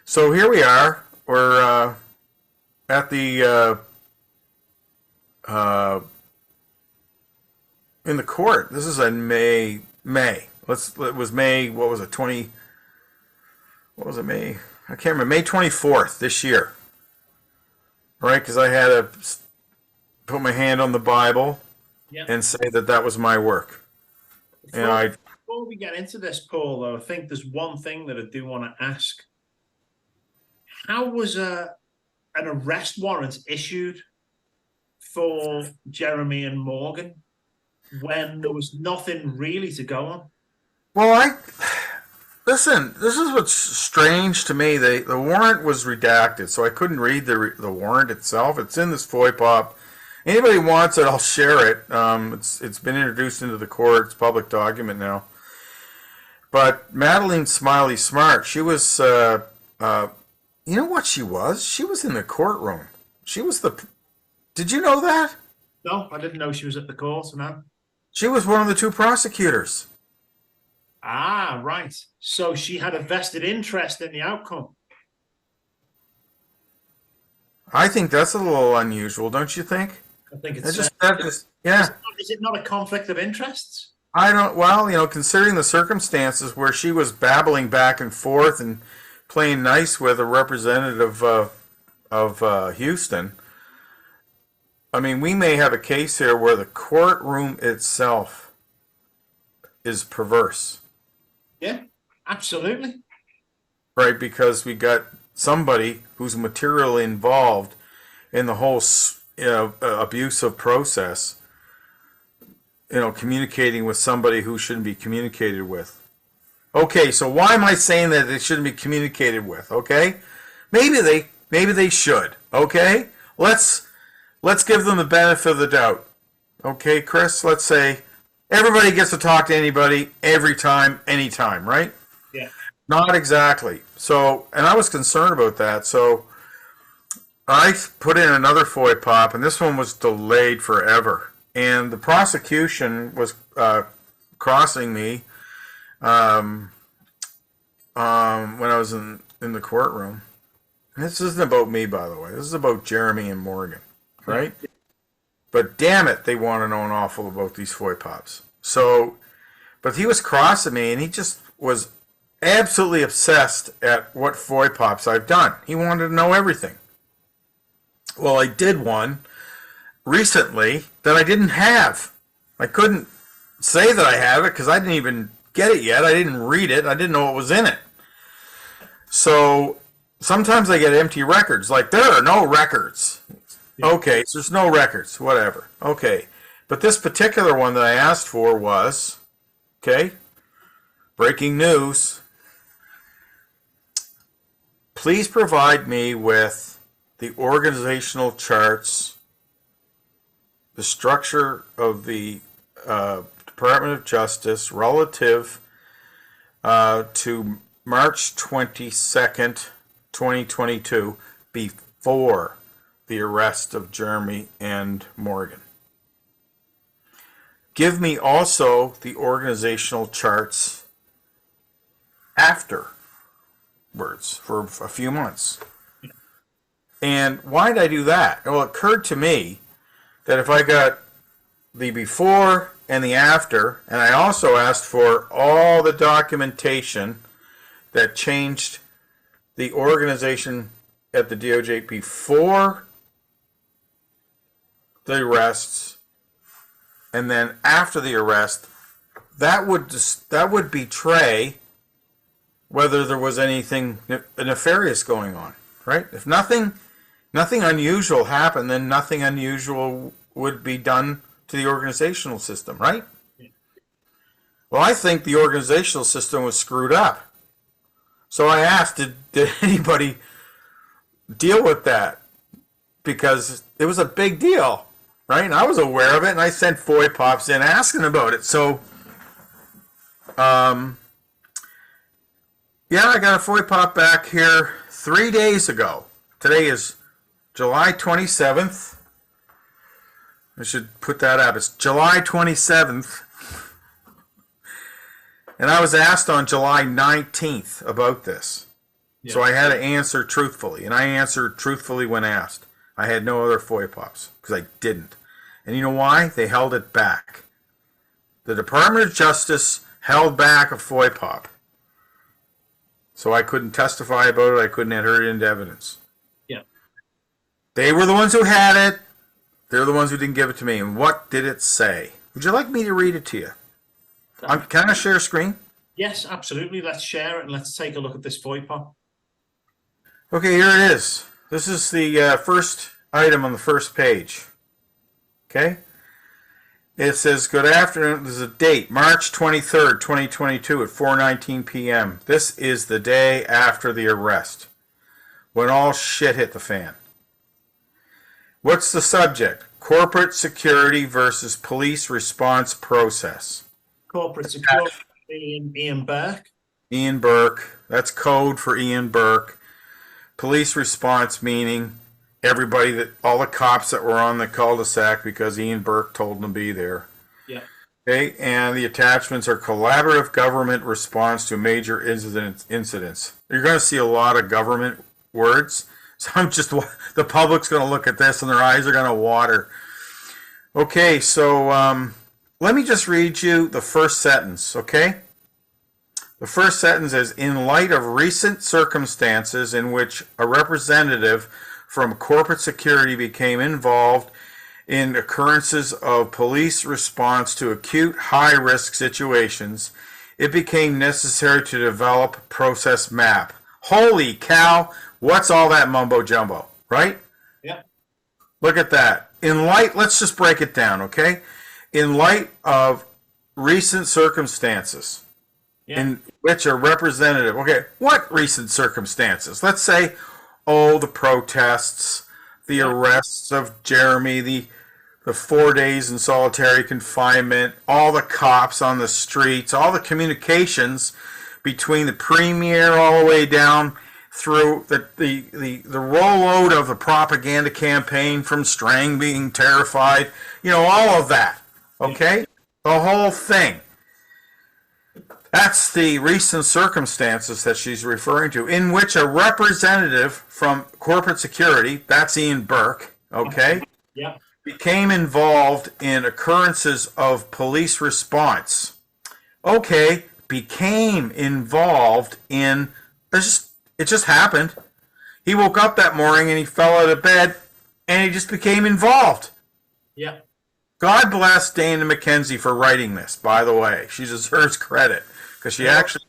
so here we are. We're at the in the court. This is in May. It was May. What was it? What was it? May. I can't remember. May 24th this year. Right? Because I had to put my hand on the Bible and say that was my work. Before we get into this, Paul, though, I think there's one thing that I do want to ask. How was an arrest warrant issued for Jeremy and Morgan when there was nothing really to go on? Well, listen, this is what's strange to me. The warrant was redacted, so I couldn't read the warrant itself. It's in this FOIPOP. Anybody wants it, I'll share it. It's been introduced into the court. It's a public document now. But Madeline Smiley Smart, she was, you know what she was? She was in the courtroom. She was the. Did you know that? No, I didn't know she was at the court, no. She was one of the two prosecutors. Ah, right. So she had a vested interest in the outcome. I think that's a little unusual, don't you think? I think That it's. yeah. Is it not a conflict of interests? I don't. Well, considering the circumstances where she was babbling back and forth and playing nice with a representative of Houston. I mean, we may have a case here where the courtroom itself is perverse. Yeah, absolutely. Right, because we got somebody who's materially involved in the whole abusive process, communicating with somebody who shouldn't be communicated with. Okay, so why am I saying that they shouldn't be communicated with? Okay, maybe they should. Okay, let's give them the benefit of the doubt. Okay, Chris, let's say everybody gets to talk to anybody every time, anytime, right? Yeah. Not exactly. So, and I was concerned about that. So I put in another FOI pop, and this one was delayed forever. And the prosecution was crossing me when I was in the courtroom. And this isn't about me, by the way. This is about Jeremy and Morgan, right? But damn it, they want to know an awful about these FOI pops. So, but he was crossing me, and he just was absolutely obsessed at what FOI pops I've done. He wanted to know everything. Well, I did one recently that I didn't have. I couldn't say that I have it because I didn't even get it yet. I didn't read it. I didn't know what was in it. So sometimes I get empty records. Like, there are no records. Okay, so there's no records. Whatever. Okay. But this particular one that I asked for was, okay, breaking news. Please provide me with the organizational charts, the structure of the Department of Justice relative to March 22nd, 2022, before the arrest of Jeremy and Morgan. Give me also the organizational charts afterwards for a few months. And why did I do that? Well, it occurred to me that if I got the before and the after, and I also asked for all the documentation that changed the organization at the DOJ before the arrests and then after the arrest, that would betray whether there was anything nefarious going on, right? If nothing unusual happened, then nothing unusual would be done to the organizational system, right? Well, I think the organizational system was screwed up. So I asked, did anybody deal with that? Because it was a big deal, right? And I was aware of it, and I sent FOI pops in asking about it. So, yeah, I got a FOI pop back here 3 days ago. Today is July 27th. I should put that up. It's July 27th. And I was asked on July 19th about this. Yeah. So I had to answer truthfully. And I answered truthfully when asked. I had no other FOI pops because I didn't. And you know why? They held it back. The Department of Justice held back a FOI pop. So I couldn't testify about it. I couldn't enter it into evidence. Yeah. They were the ones who had it. They're the ones who didn't give it to me. And what did it say? Would you like me to read it to you? Can I share screen? Yes, absolutely. Let's share it and let's take a look at this FOI pop. Okay, here it is. This is the first item on the first page. Okay? It says, good afternoon. There's a date, March 23rd, 2022 at 4:19 p.m. This is the day after the arrest, when all shit hit the fan. What's the subject? Corporate security versus police response process. Corporate security, Ian Burke. Ian Burke. That's code for Ian Burke. Police response meaning all the cops that were on the cul-de-sac because Ian Burke told them to be there. Yeah. Okay, and the attachments are collaborative government response to major incidents. You're going to see a lot of government words. So the public's going to look at this and their eyes are going to water. Okay, so let me just read you the first sentence, okay? The first sentence is, in light of recent circumstances in which a representative from corporate security became involved in occurrences of police response to acute high-risk situations, it became necessary to develop a process map. Holy cow, what's all that mumbo-jumbo, right? Yeah. Look at that. Let's just break it down, okay? In light of recent circumstances in which a representative, okay, what recent circumstances? Let's say, the protests, the arrests of Jeremy, the 4 days in solitary confinement, all the cops on the streets, all the communications between the premier all the way down through the rollout of the propaganda campaign from Strang being terrified, all of that, okay? The whole thing. That's the recent circumstances that she's referring to, in which a representative from corporate security, that's Ian Burke, okay, became involved in occurrences of police response. Okay, became involved in, it just happened. He woke up that morning and he fell out of bed and he just became involved. Yeah. God bless Dana McKenzie for writing this, by the way. She deserves credit because she actually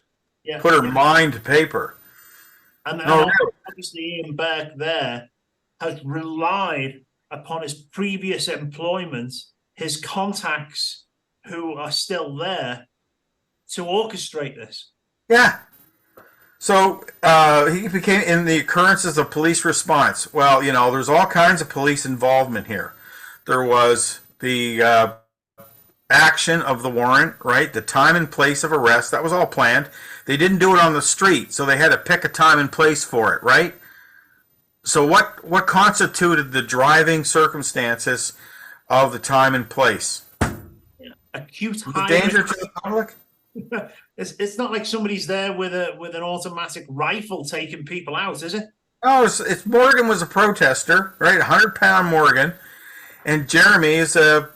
put her mind to paper. And obviously Ian Burke there has relied upon his previous employment, his contacts who are still there to orchestrate this. Yeah. So he became in the occurrences of police response. Well, there's all kinds of police involvement here. There was the action of the warrant, right? The time and place of arrest, that was all planned. They didn't do it on the street, so they had to pick a time and place for it, right? So what constituted the driving circumstances of the time and place? Acute danger to the public? It's not like somebody's there with an automatic rifle taking people out, is it? No, it's Morgan was a protester, right? 100-pound Morgan, and Jeremy is a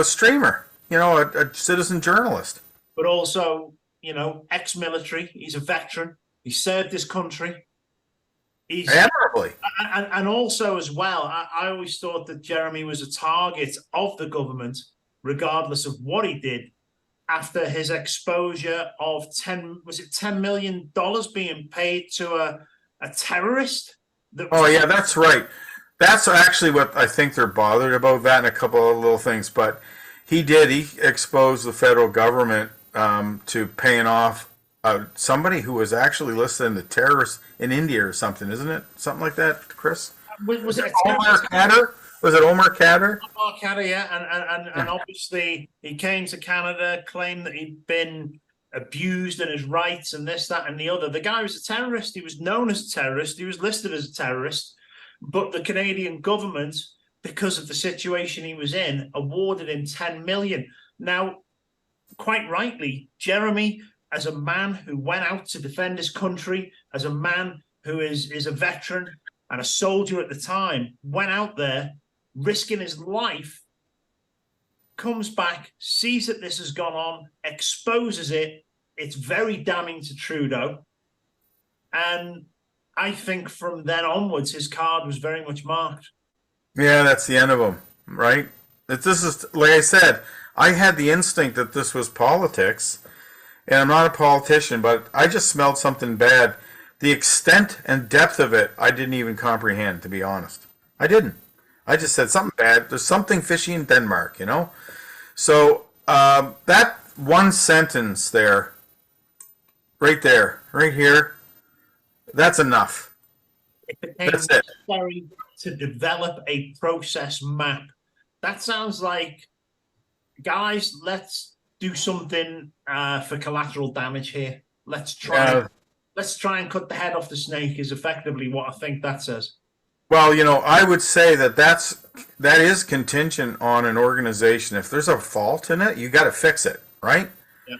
streamer, a citizen journalist. But also, ex-military. He's a veteran. He served his country. He's admirably. And also as well, I always thought that Jeremy was a target of the government, regardless of what he did, after his exposure of $10 million being paid to a terrorist? That's right. That's actually what I think they're bothered about, that and a couple of little things. But he exposed the federal government to paying off somebody who was actually listed in the terrorists in India or something, isn't it? Something like that, Chris? Was it Omar Khadr? Was it Omar Khadr? Omar Khadr, yeah. And obviously he came to Canada, claimed that he'd been abused in his rights and this, that, and the other. The guy was a terrorist. He was known as a terrorist. He was listed as a terrorist. But the Canadian government, because of the situation he was in, awarded him $10 million. Now, quite rightly, Jeremy, as a man who went out to defend his country, as a man who is a veteran and a soldier at the time, went out there risking his life, comes back, sees that this has gone on, exposes it. It's very damning to Trudeau. And I think from then onwards, his card was very much marked. Yeah, that's the end of him, right? This is, like I said, I had the instinct that this was politics, and I'm not a politician, but I just smelled something bad. The extent and depth of it, I didn't even comprehend, to be honest. I didn't. I just said something bad. There's something fishy in Denmark, So that one sentence there, right here, that's enough. It became necessary to develop a process map. That sounds like, guys, let's do something for collateral damage here. Let's try and cut the head off the snake is effectively what I think that says. Well, I would say that is contingent on an organization. If there's a fault in it, you got to fix it, right? Yeah.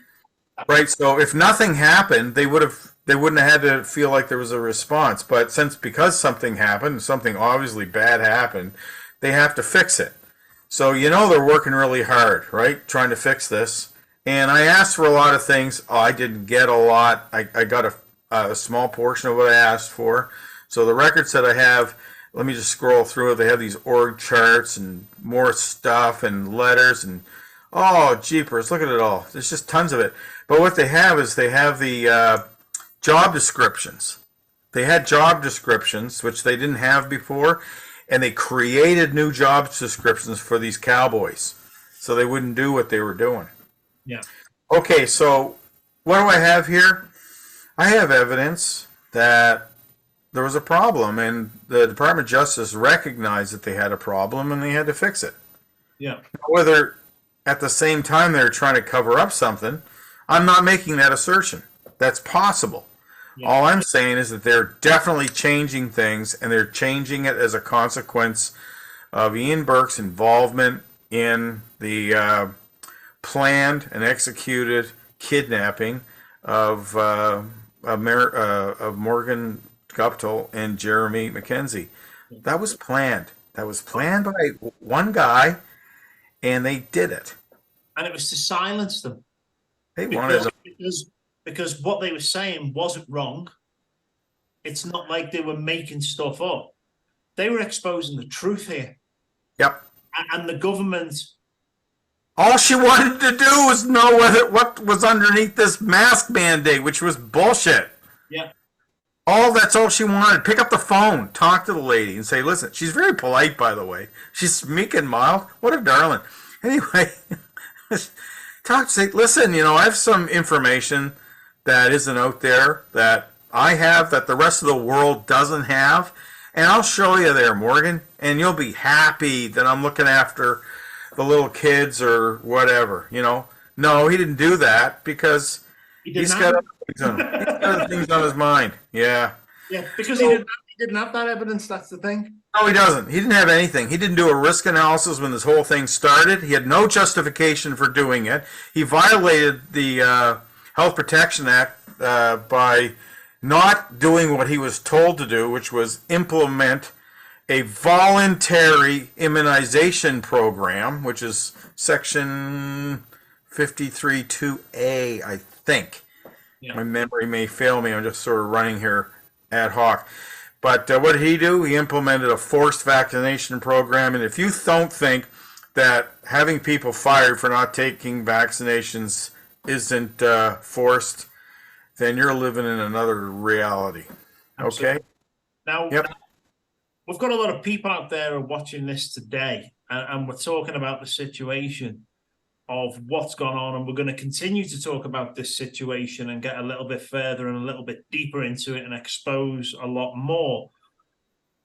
Right. So if nothing happened, they wouldn't have had to feel like there was a response. But because something happened, something obviously bad happened, they have to fix it. So they're working really hard, right, trying to fix this. And I asked for a lot of things. Oh, I didn't get a lot. I got a small portion of what I asked for. So the records that I have, let me just scroll through it. They have these org charts and more stuff and letters and oh, jeepers, look at it all. There's just tons of it. But what they have is they have the job descriptions. They had job descriptions, which they didn't have before, and they created new job descriptions for these cowboys so they wouldn't do what they were doing. Yeah. Okay, so what do I have here? I have evidence that there was a problem, and the Department of Justice recognized that they had a problem and they had to fix it. Yeah. Whether at the same time they're trying to cover up something, I'm not making that assertion. That's possible. Yeah. All I'm saying is that they're definitely changing things, and they're changing it as a consequence of Ian Burke's involvement in the planned and executed kidnapping of Morgan Guptill and Jeremy McKenzie. That was planned. That was planned by one guy, and they did it. And it was to silence them. They wanted because what they were saying wasn't wrong. It's not like they were making stuff up. They were exposing the truth here. Yep. And the government, all she wanted to do was know what was underneath this mask mandate, which was bullshit. Yeah. That's all she wanted. Pick up the phone, talk to the lady, and say, listen, she's very polite, by the way. She's meek and mild. What a darling. Anyway, say, listen, I have some information that isn't out there that I have that the rest of the world doesn't have, and I'll show you there, Morgan, and you'll be happy that I'm looking after the little kids or whatever, No, he didn't do that because he's got other things on his mind. Yeah. Yeah, because he didn't have that evidence, that's the thing. No, he doesn't. He didn't have anything. He didn't do a risk analysis when this whole thing started. He had no justification for doing it. He violated the Health Protection Act by not doing what he was told to do, which was implement a voluntary immunization program, which is Section 53(2)A, I think. Yeah. My memory may fail me. I'm just sort of running here ad hoc. But what did he do? He implemented a forced vaccination program. And if you don't think that having people fired for not taking vaccinations isn't forced, then you're living in another reality. Absolutely. Okay? Now, we've got a lot of people out there who are watching this today, and we're talking about the situation of what's gone on, and we're going to continue to talk about this situation and get a little bit further and a little bit deeper into it and expose a lot more.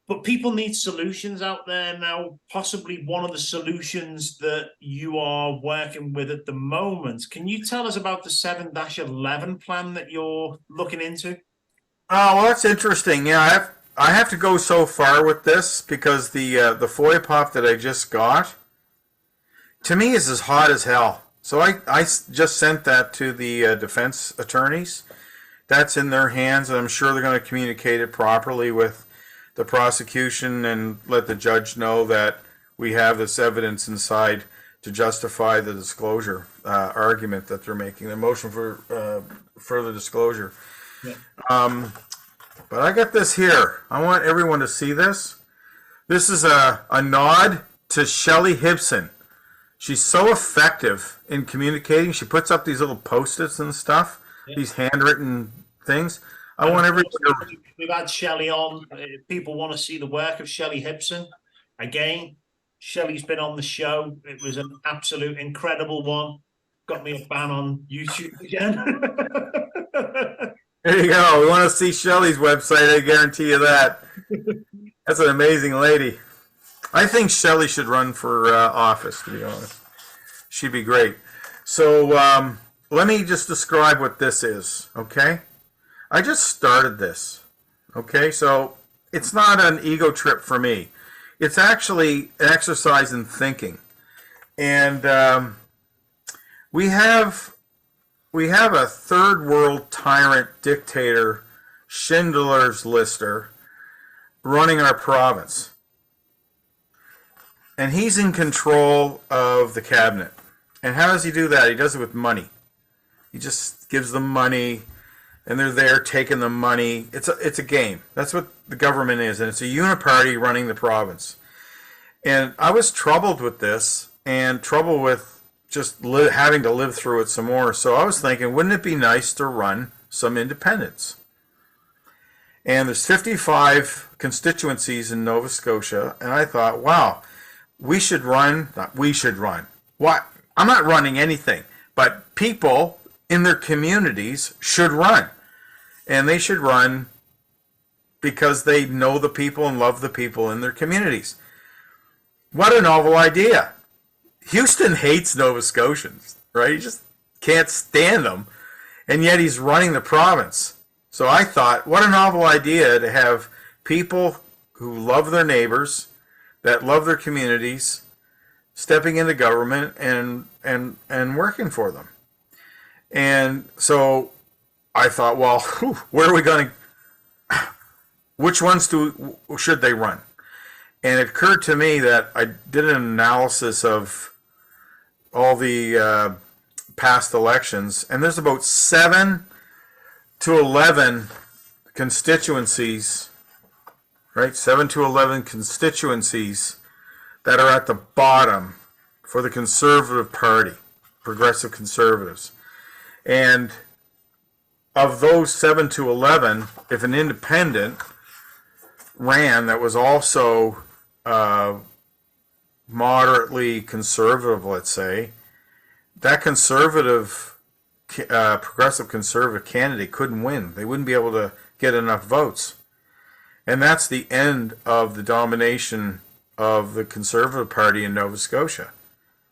But people need solutions out there now. Possibly one of the solutions that you are working with at the moment. Can you tell us about the 7-11 plan that you're looking into? Oh, well, that's interesting. Yeah, I have to go so far with this because the FOIA pop that I just got, to me, is as hot as hell. So I just sent that to the defense attorneys. That's in their hands, and I'm sure they're going to communicate it properly with the prosecution and let the judge know that we have this evidence inside to justify the disclosure argument that they're making, the motion for further disclosure. Yeah. But I got this here. I want everyone to see this. This is a nod to Shelley Hibson. She's so effective in communicating. She puts up these little Post-its and stuff, these handwritten things. I want everyone to... We've had Shelley on. People want to see the work of Shelley Hibson. Again, Shelley's been on the show. It was an absolute incredible one. Got me a ban on YouTube again. There you go. We want to see Shelley's website. I guarantee you that. That's an amazing lady. I think Shelley should run for office, to be honest. She'd be great. So let me just describe what this is, okay? I just started this, okay? So it's not an ego trip for me. It's actually an exercise in thinking. And we have a third world tyrant dictator, Schindler's Lister, running our province. And he's in control of the cabinet. And how does he do that? He does it with money. He just gives them money, and they're there taking the money. It's a game. That's what the government is, and it's a uniparty running the province. And I was troubled with this, and troubled with just having to live through it some more. So I was thinking, wouldn't it be nice to run some independents? And there's 55 constituencies in Nova Scotia, and I thought, wow, we should run. What? I'm not running anything, but people in their communities should run. And they should run because they know the people and love the people in their communities. What a novel idea. Houston hates Nova Scotians, right? He just can't stand them. And yet he's running the province. So I thought, what a novel idea to have people who love their neighbors, that love their communities, stepping into government and working for them. And so I thought, well, where are we going to, which ones should they run? And it occurred to me that I did an analysis of all the past elections, and there's about 7 to 11 constituencies, right? 7 to 11 constituencies that are at the bottom for the Conservative Party, Progressive Conservatives. And of those 7 to 11, if an independent ran that was also moderately conservative, let's say, that progressive conservative candidate couldn't win. They wouldn't be able to get enough votes. And that's the end of the domination of the Conservative Party in Nova Scotia.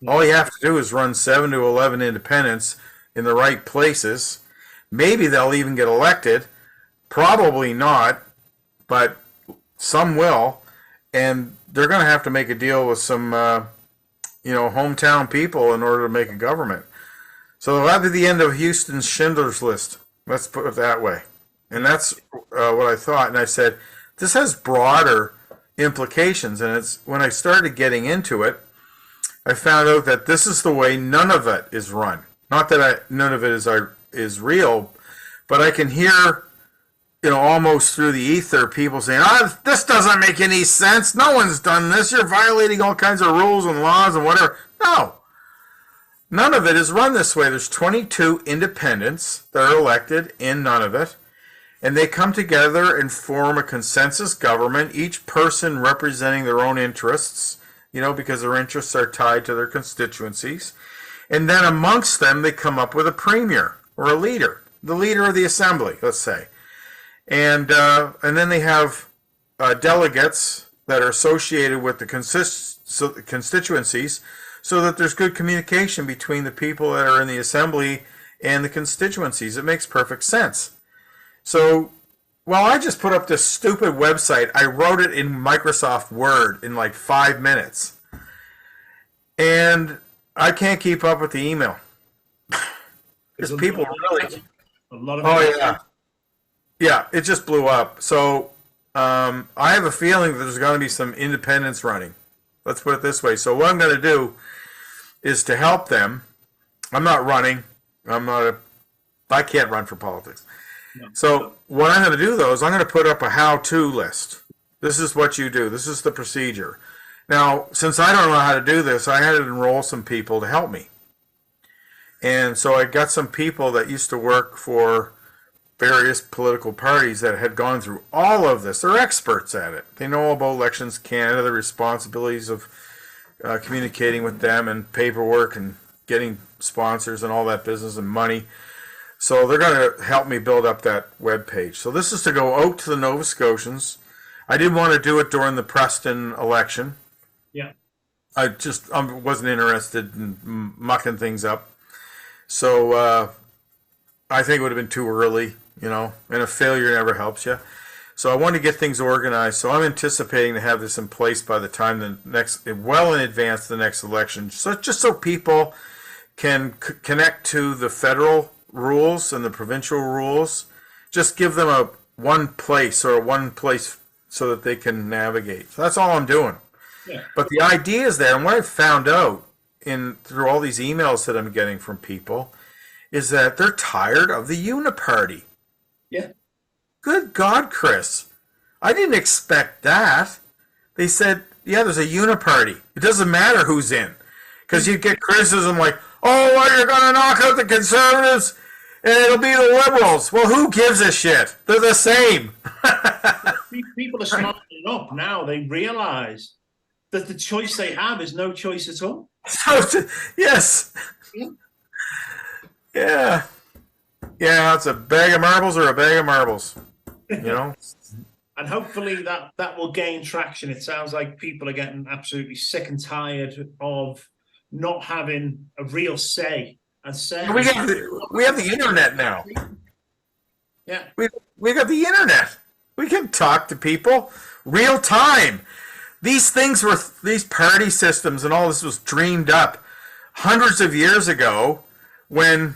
All you have to do is run 7 to 11 independents in the right places. Maybe they'll even get elected. Probably not, but some will. And they're going to have to make a deal with some, hometown people in order to make a government. So that'll be the end of Houston's Schindler's List. Let's put it that way. And that's what I thought. And I said, this has broader implications. And it's when I started getting into it, I found out that this is the way none of it is run. Not that none of it is real, but I can hear, almost through the ether, people saying, this doesn't make any sense. No one's done this. You're violating all kinds of rules and laws and whatever. No. None of it is run this way. There's 22 independents that are elected in Nunavut, and they come together and form a consensus government, each person representing their own interests, because their interests are tied to their constituencies. And then amongst them, they come up with a premier or a leader, the leader of the assembly, let's say. And then they have delegates that are associated with the constituencies, so that there's good communication between the people that are in the assembly and the constituencies. It makes perfect sense. So, I just put up this stupid website. I wrote it in Microsoft Word in like 5 minutes. And I can't keep up with the email. Because people really... yeah. Yeah, it just blew up. So, I have a feeling that there's going to be some independents running. Let's put it this way. So what I'm going to do is to help them. I'm not running. I can't run for politics. No. So what I'm going to do, though, is I'm going to put up a how-to list. This is what you do. This is the procedure. Now, since I don't know how to do this, I had to enroll some people to help me. And so I got some people that used to work for various political parties that had gone through all of this. They're experts at it. They know about Elections Canada, the responsibilities of communicating with them and paperwork and getting sponsors and all that business and money. So they're going to help me build up that web page. So this is to go out to the Nova Scotians. I didn't want to do it during the Preston election. Yeah. I wasn't interested in mucking things up. So I think it would have been too early, and a failure never helps you. So I want to get things organized. So I'm anticipating to have this in place by the time well in advance of the next election. So just so people can connect to the federal rules and the provincial rules. Just give them a one place so that they can navigate. So that's all I'm doing. Yeah. But the idea is there, and what I've found out through all these emails that I'm getting from people is that they're tired of the uniparty. Yeah. Good God, Chris. I didn't expect that. They said, yeah, there's a uniparty. It doesn't matter who's in. Because you get criticism like, oh, well, you're going to knock out the Conservatives and it'll be the Liberals. Well, who gives a shit? They're the same. People are smartening up now. They realize that the choice they have is no choice at all. Yes. Yeah. Yeah, it's a bag of marbles or a bag of marbles. You know? And hopefully that will gain traction. It sounds like people are getting absolutely sick and tired of not having a real say. We have the internet now. Yeah. We got the internet. We can talk to people real time. These party systems and all this was dreamed up hundreds of years ago when,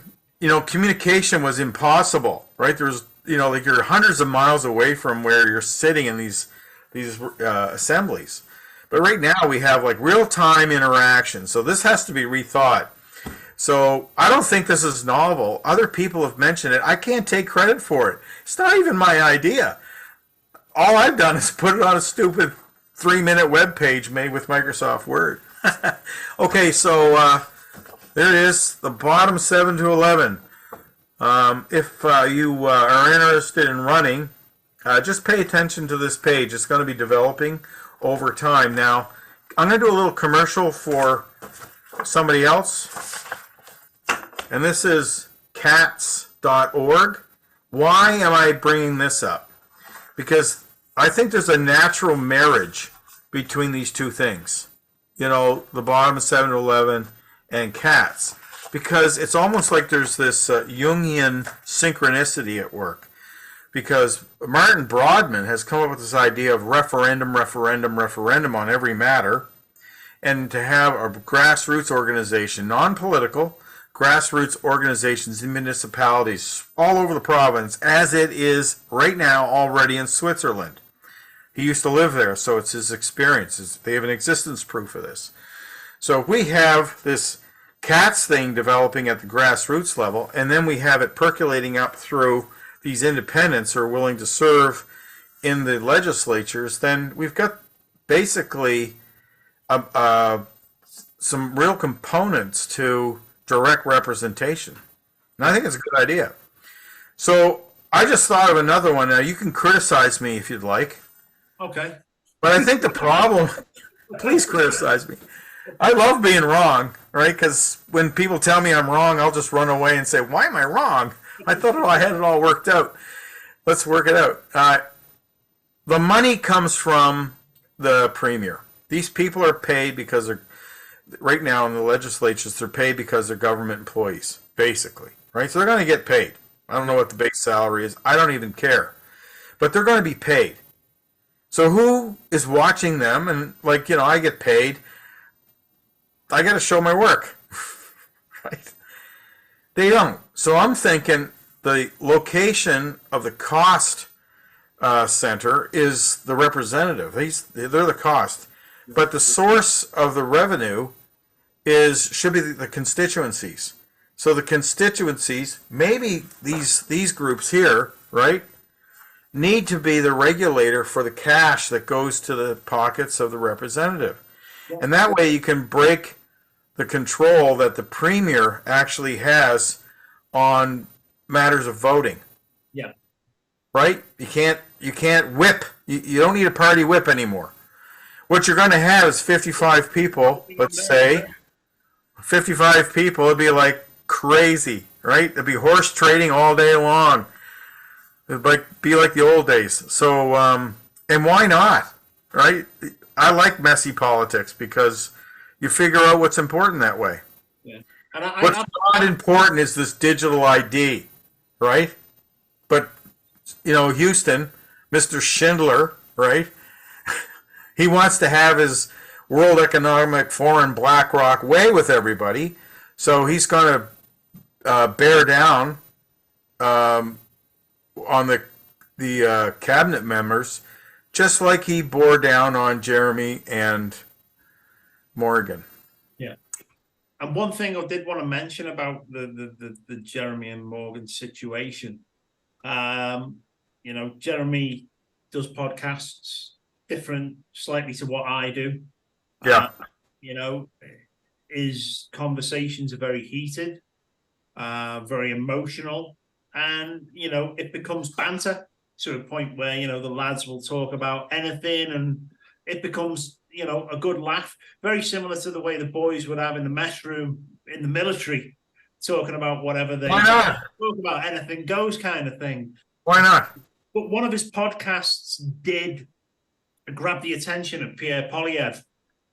communication was impossible, right? There was, like you're hundreds of miles away from where you're sitting in these assemblies. But right now we have like real-time interaction. So this has to be rethought. So I don't think this is novel. Other people have mentioned it. I can't take credit for it. It's not even my idea. All I've done is put it on a stupid 3-minute web page made with Microsoft Word. Okay, so there it is, the bottom 7 to 11. If you are interested in running, just pay attention to this page. It's going to be developing over time. Now, I'm going to do a little commercial for somebody else. And this is cats.org. Why am I bringing this up? Because I think there's a natural marriage between these two things. The bottom of 7 to 11 and cats. Because it's almost like there's this Jungian synchronicity at work. Because Martin Broadman has come up with this idea of referendum on every matter. And to have a grassroots organization, non-political, grassroots organizations in municipalities all over the province, as it is right now already in Switzerland. He used to live there, so it's his experience. They have an existence proof of this. So we have this CATS thing developing at the grassroots level, and then we have it percolating up through these independents who are willing to serve in the legislatures. Then we've got basically some real components to direct representation. And I think it's a good idea. So I just thought of another one. Now, you can criticize me if you'd like. Okay. But I think the problem, please criticize me. I love being wrong, right? Because when people tell me I'm wrong, I'll just run away and say, why am I wrong? I thought I had it all worked out. Let's work it out. The money comes from the Premier. These people are paid because they're, right now in the legislatures, they're paid because they're government employees, basically, right? So they're going to get paid. I don't know what the base salary is. I don't even care. But they're going to be paid. So who is watching them? And I get paid. I got to show my work, right? They don't. So I'm thinking the location of the cost center is the representative. They're the cost. But the source of the revenue should be the constituencies. So the constituencies, maybe these groups here, right, need to be the regulator for the cash that goes to the pockets of the representative. And that way you can break the control that the Premier actually has on matters of voting. Yeah. Right? You can't whip. You don't need a party whip anymore. What you're going to have is 55 people, let's say. 55 people, it'd be like crazy, right? It'd be horse trading all day long. It'd be like the old days. So, and why not, right? I like messy politics because you figure out what's important that way. Yeah. What's not important is this digital ID, right? But, Houston, Mr. Schindler, right? He wants to have his World Economic Forum BlackRock way with everybody, so he's going to bear down on the cabinet members, just like he bore down on Jeremy and Morgan. Yeah. And one thing I did want to mention about the Jeremy and Morgan situation, Jeremy does podcasts different slightly to what I do. Yeah. His conversations are very heated, very emotional, and it becomes banter to a point where the lads will talk about anything, and it becomes a good laugh, very similar to the way the boys would have in the mess room in the military, talking about whatever they talk about, anything goes kind of thing. Why not? But one of his podcasts did grab the attention of Pierre Poilievre.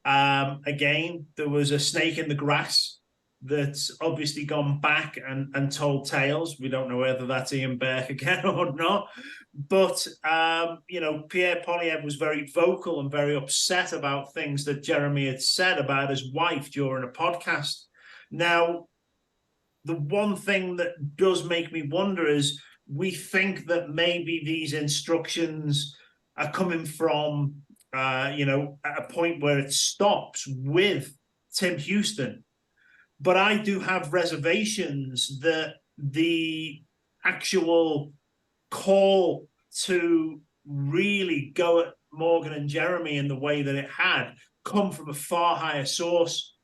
Again, there was a snake in the grass that's obviously gone back and told tales. We don't know whether that's Ian Burke again or not. But, Pierre Poilievre was very vocal and very upset about things that Jeremy had said about his wife during a podcast. Now, the one thing that does make me wonder is we think that maybe these instructions are coming from, at a point where it stops with Tim Houston. But I do have reservations that the actual call to really go at Morgan and Jeremy in the way that it had come from a far higher source.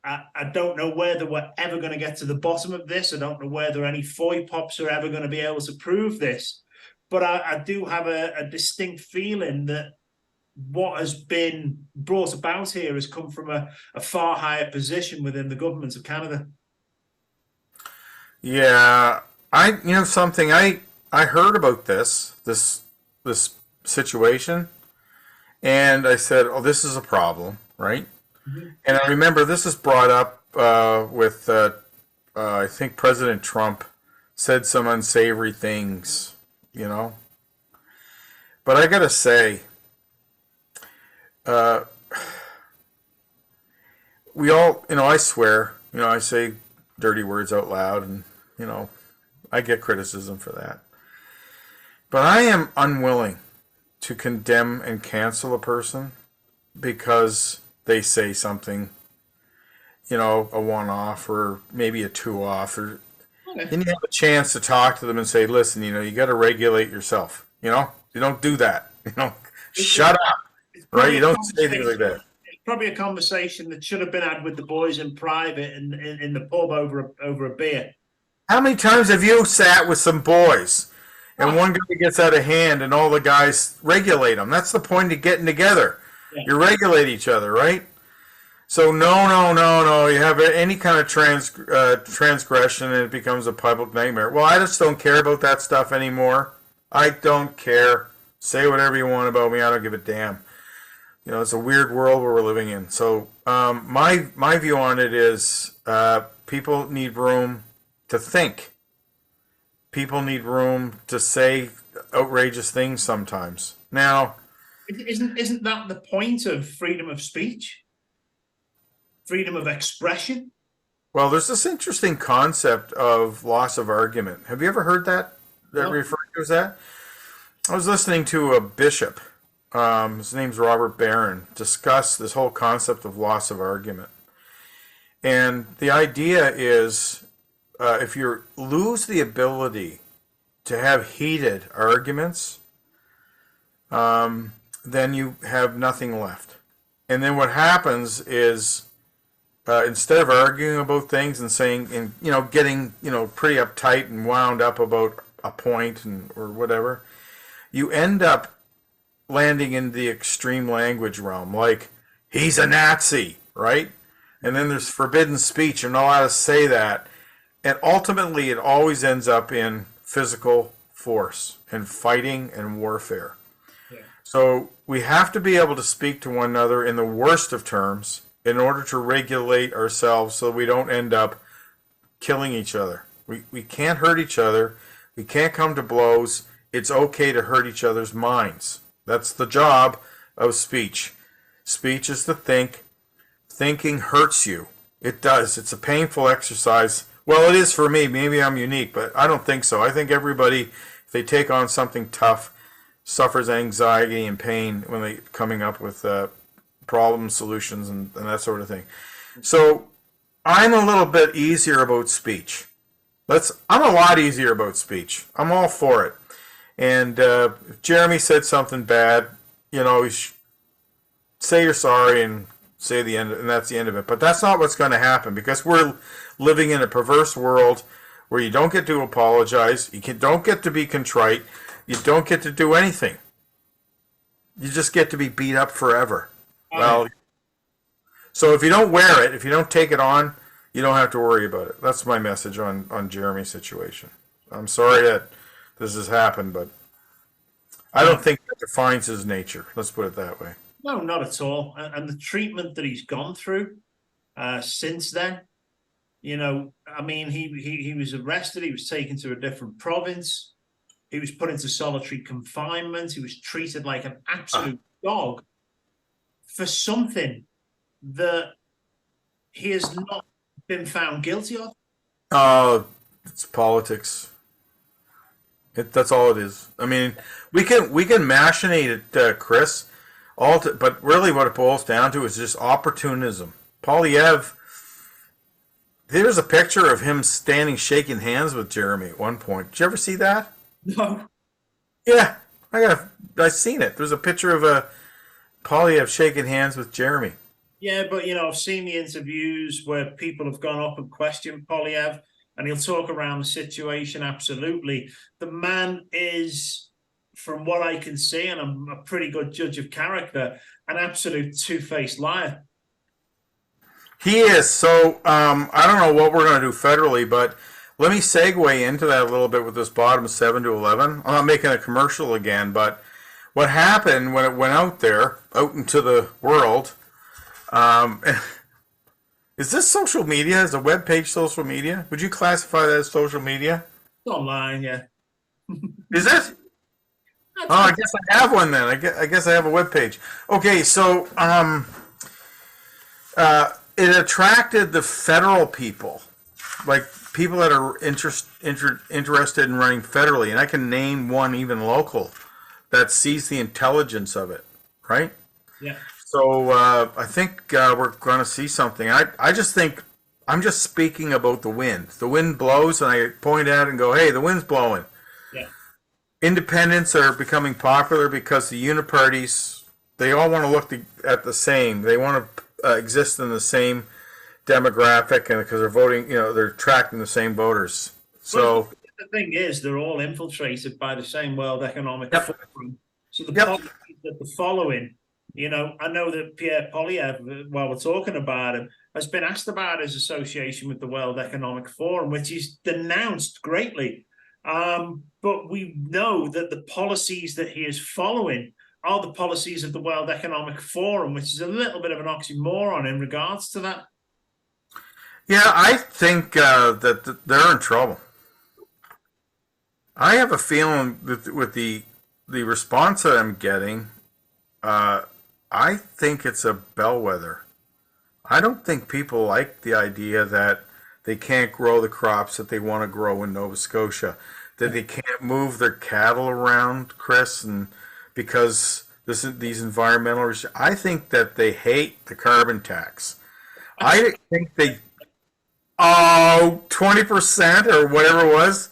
I don't know whether we're ever going to get to the bottom of this. I don't know whether any foy pops are ever going to be able to prove this. But I do have a distinct feeling that what has been brought about here has come from a far higher position within the government of Canada. Yeah, I heard about this situation, and I said, "Oh, this is a problem, right?" Mm-hmm. And I remember this is brought up with I think President Trump said some unsavory things, But I gotta say, we all, I swear, I say dirty words out loud, and I get criticism for that. But I am unwilling to condemn and cancel a person because they say something, a one-off or maybe a two-off, or then you have a chance to talk to them and say, listen, you got to regulate yourself. You don't do that. Shut up. Right? You don't say things like that. It's probably a conversation that should have been had with the boys in private in the pub over a beer. How many times have you sat with some boys and one guy gets out of hand and all the guys regulate them? That's the point of getting together. Yeah. You regulate each other, right? So no. You have any kind of transgression and it becomes a public nightmare. Well, I just don't care about that stuff anymore. I don't care. Say whatever you want about me. I don't give a damn. It's a weird world where we're living in. So my view on it is people need room to think. People need room to say outrageous things sometimes. Now, isn't that the point of freedom of speech? Freedom of expression? Well, there's this interesting concept of loss of argument. Have you ever heard that referred to as that? I was listening to a bishop, his name's Robert Barron, discuss this whole concept of loss of argument. And the idea is if you lose the ability to have heated arguments, then you have nothing left. And then what happens is instead of arguing about things and saying, and getting pretty uptight and wound up about a point or whatever, you end up landing in the extreme language realm, like he's a Nazi, right? And then there's forbidden speech. You're not allowed to say that. And ultimately, it always ends up in physical force and fighting and warfare. Yeah. So we have to be able to speak to one another in the worst of terms in order to regulate ourselves so we don't end up killing each other. We can't hurt each other. We can't come to blows. it's okay to hurt each other's minds. That's the job of speech. Speech is to think. Thinking hurts you. It does. It's a painful exercise. Well, it is for me. Maybe I'm unique, but I don't think so. I think everybody, if they take on something tough, suffers anxiety and pain when they coming up with problem solutions and that sort of thing. So I'm a little bit easier about speech. I'm a lot easier about speech. I'm all for it. And if Jeremy said something bad, say you're sorry and say the end, and that's the end of it. But that's not what's going to happen, because we're living in a perverse world where you don't get to apologize, don't get to be contrite, you don't get to do anything. You just get to be beat up forever. Well, so if you don't wear it, if you don't take it on, you don't have to worry about it. That's my message on Jeremy's situation. I'm sorry that this has happened, but I don't think that defines his nature. Let's put it that way. No, not at all. And the treatment that he's gone through since then, he was arrested. He was taken to a different province. He was put into solitary confinement. He was treated like an absolute dog for something that he has not been found guilty of. Oh, it's politics. That's all it is. I mean, we can machinate it, Chris. But really what it boils down to is just opportunism. Polyev, there's a picture of him standing shaking hands with Jeremy at one point. Did you ever see that? No. Yeah, I seen it. There's a picture of Polyev shaking hands with Jeremy. Yeah, but I've seen the interviews where people have gone up and questioned Polyev, and he'll talk around the situation. Absolutely. The man is, from what I can see, and I'm a pretty good judge of character, an absolute two-faced liar. He is. So I don't know what we're going to do federally, but let me segue into that a little bit with this bottom 7 to 11. I'm not making a commercial again, but what happened when it went out into the world, is this social media? Is a web page social media? Would you classify that as social media? It's online, yeah. Is it? Oh, I guess I have one then. I guess I have a web page. Okay, so it attracted the federal people, like people that are interested in running federally, and I can name one even local that sees the intelligence of it, right? Yeah. So I think we're going to see something. I just think I'm just speaking about the wind. The wind blows, and I point at it and go, "Hey, the wind's blowing." Yeah. Independents are becoming popular because the uniparties, they all want to look at the same. They want to exist in the same demographic, and because they're voting, they're attracting the same voters. So well, the thing is, they're all infiltrated by the same World Economic Forum. So the policies that they're following, I know that Pierre Polyev, while we're talking about him, has been asked about his association with the World Economic Forum, which he's denounced greatly. But we know that the policies that he is following are the policies of the World Economic Forum, which is a little bit of an oxymoron in regards to that. Yeah, I think that they're in trouble. I have a feeling that with the response that I'm getting, I think it's a bellwether. I don't think people like the idea that they can't grow the crops that they want to grow in Nova Scotia, that they can't move their cattle around, Chris, and because these environmental issues. I think that they hate the carbon tax. I think 20% or whatever it was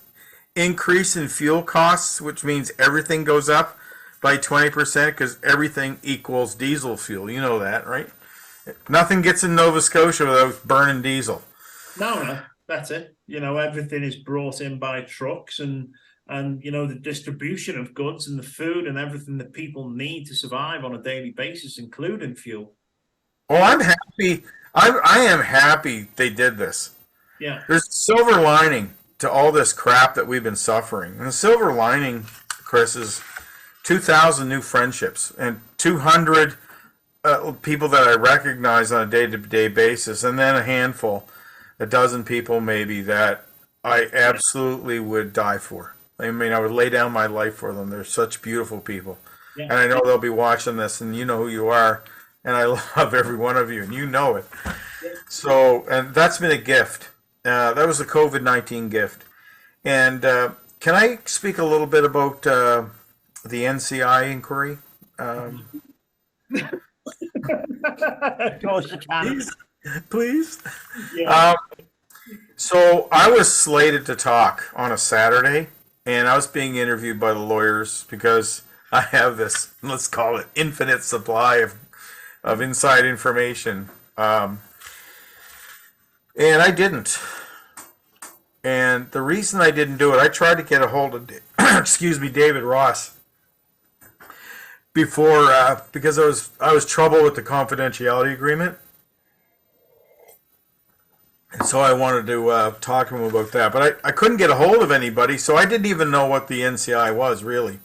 increase in fuel costs, which means everything goes up by 20% because everything equals diesel fuel. You know that, right? Nothing gets in Nova Scotia without burning diesel. No, that's it. Everything is brought in by trucks, and the distribution of goods and the food and everything that people need to survive on a daily basis, including fuel. Oh, I'm happy. I am happy they did this. Yeah. There's a silver lining to all this crap that we've been suffering. And the silver lining, Chris, is 2,000 new friendships and 200 people that I recognize on a day-to-day basis, and then a dozen people maybe that I absolutely would die for. I mean, I would lay down my life for them. They're such beautiful people. Yeah. And I know they'll be watching this, and you know who you are, and I love every one of you, and you know it. So, and that's been a gift. That was a COVID-19 gift. And can I speak a little bit about the NCI inquiry? Of course you can. Please? Yeah. So I was slated to talk on a Saturday, and I was being interviewed by the lawyers because I have this, let's call it, infinite supply of inside information. And I didn't. And the reason I didn't do it, I tried to get a hold of, excuse me, David Ross before, because I was troubled with the confidentiality agreement. And so I wanted to talk to him about that. But I couldn't get a hold of anybody, so I didn't even know what the NCI was, really.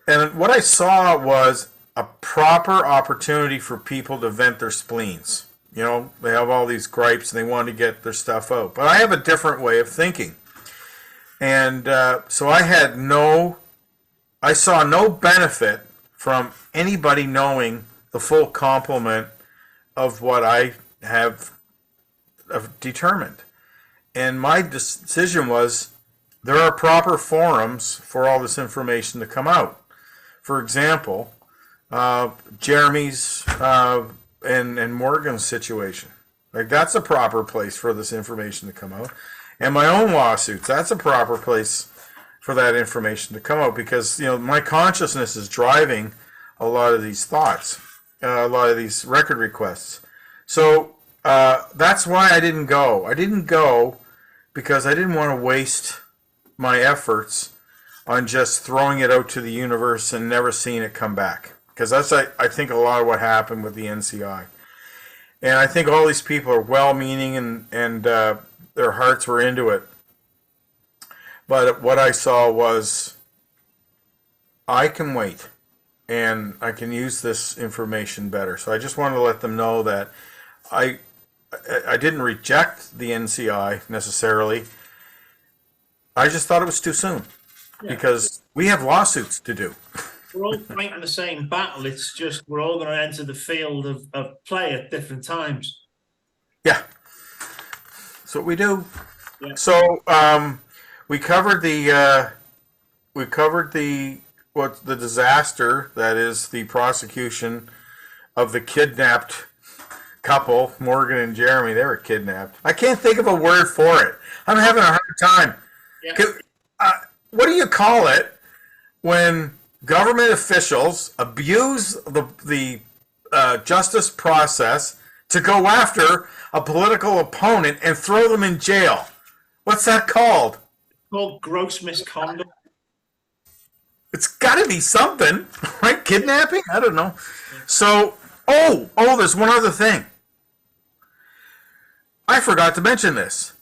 And what I saw was a proper opportunity for people to vent their spleens. You know, they have all these gripes and they want to get their stuff out. But I have a different way of thinking. And so I saw no benefit from anybody knowing the full complement of what I have determined. And my decision was there are proper forums for all this information to come out. For example, Jeremy's and Morgan's situation. Like, that's a proper place for this information to come out. And my own lawsuits, that's a proper place for that information to come out, because, you know, my consciousness is driving a lot of these thoughts, a lot of these record requests. So that's why I didn't go. I didn't go because I didn't want to waste my efforts on just throwing it out to the universe and never seeing it come back. Because that's, I think, a lot of what happened with the NCI. And I think all these people are well-meaning and their hearts were into it. But what I saw was, I can wait and I can use this information better. So I just wanted to let them know that I didn't reject the NCI necessarily. I just thought it was too soon, because we have lawsuits to do. We're all fighting the same battle. It's just we're all going to enter the field of play at different times. Yeah, that's what we do. Yeah. So we covered the disaster that is the prosecution of the kidnapped couple, Morgan and Jeremy. They were kidnapped. I can't think of a word for it. I'm having a hard time. Yeah. What do you call it when government officials abuse the justice process to go after a political opponent and throw them in jail? What's that called? It's called gross misconduct. It's got to be something, right? Kidnapping? I don't know. So, there's one other thing. I forgot to mention this.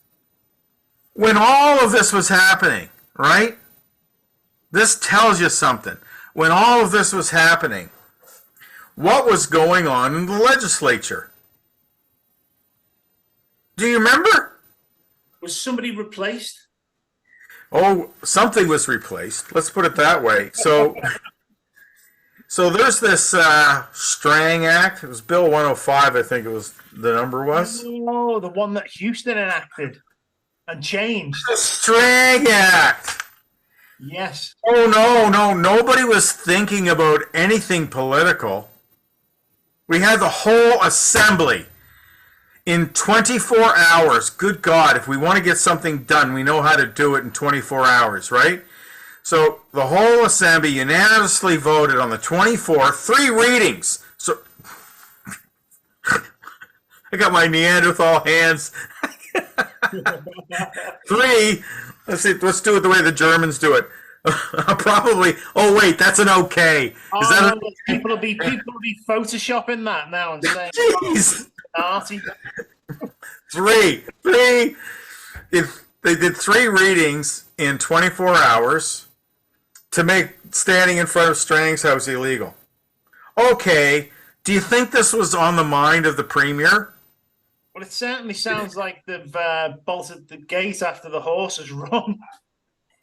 When all of this was happening, right? This tells you something. When all of this was happening, what was going on in the legislature? Do you remember? Was somebody replaced? Oh, something was replaced. Let's put it that way. So there's this Strang Act. It was Bill 105, I think it was, the number was. Oh, the one that Houston enacted and changed. The Strang Act. Yes. Oh, no. Nobody was thinking about anything political. We had the whole assembly in 24 hours. Good God, if we want to get something done, we know how to do it in 24 hours, right? So the whole assembly unanimously voted on the 24th, 3 readings. So I got my Neanderthal hands. 3. Let's see. Let's do it the way the Germans do it. Probably. Oh wait, that's an okay. Is that no, people will be photoshopping that now and saying, Jeez. Artie. 3. If they did 3 readings in 24 hours to make standing in front of Strang's house illegal. Okay. Do you think this was on the mind of the Premier? Well, it certainly sounds like they've bolted the gate after the horse has run.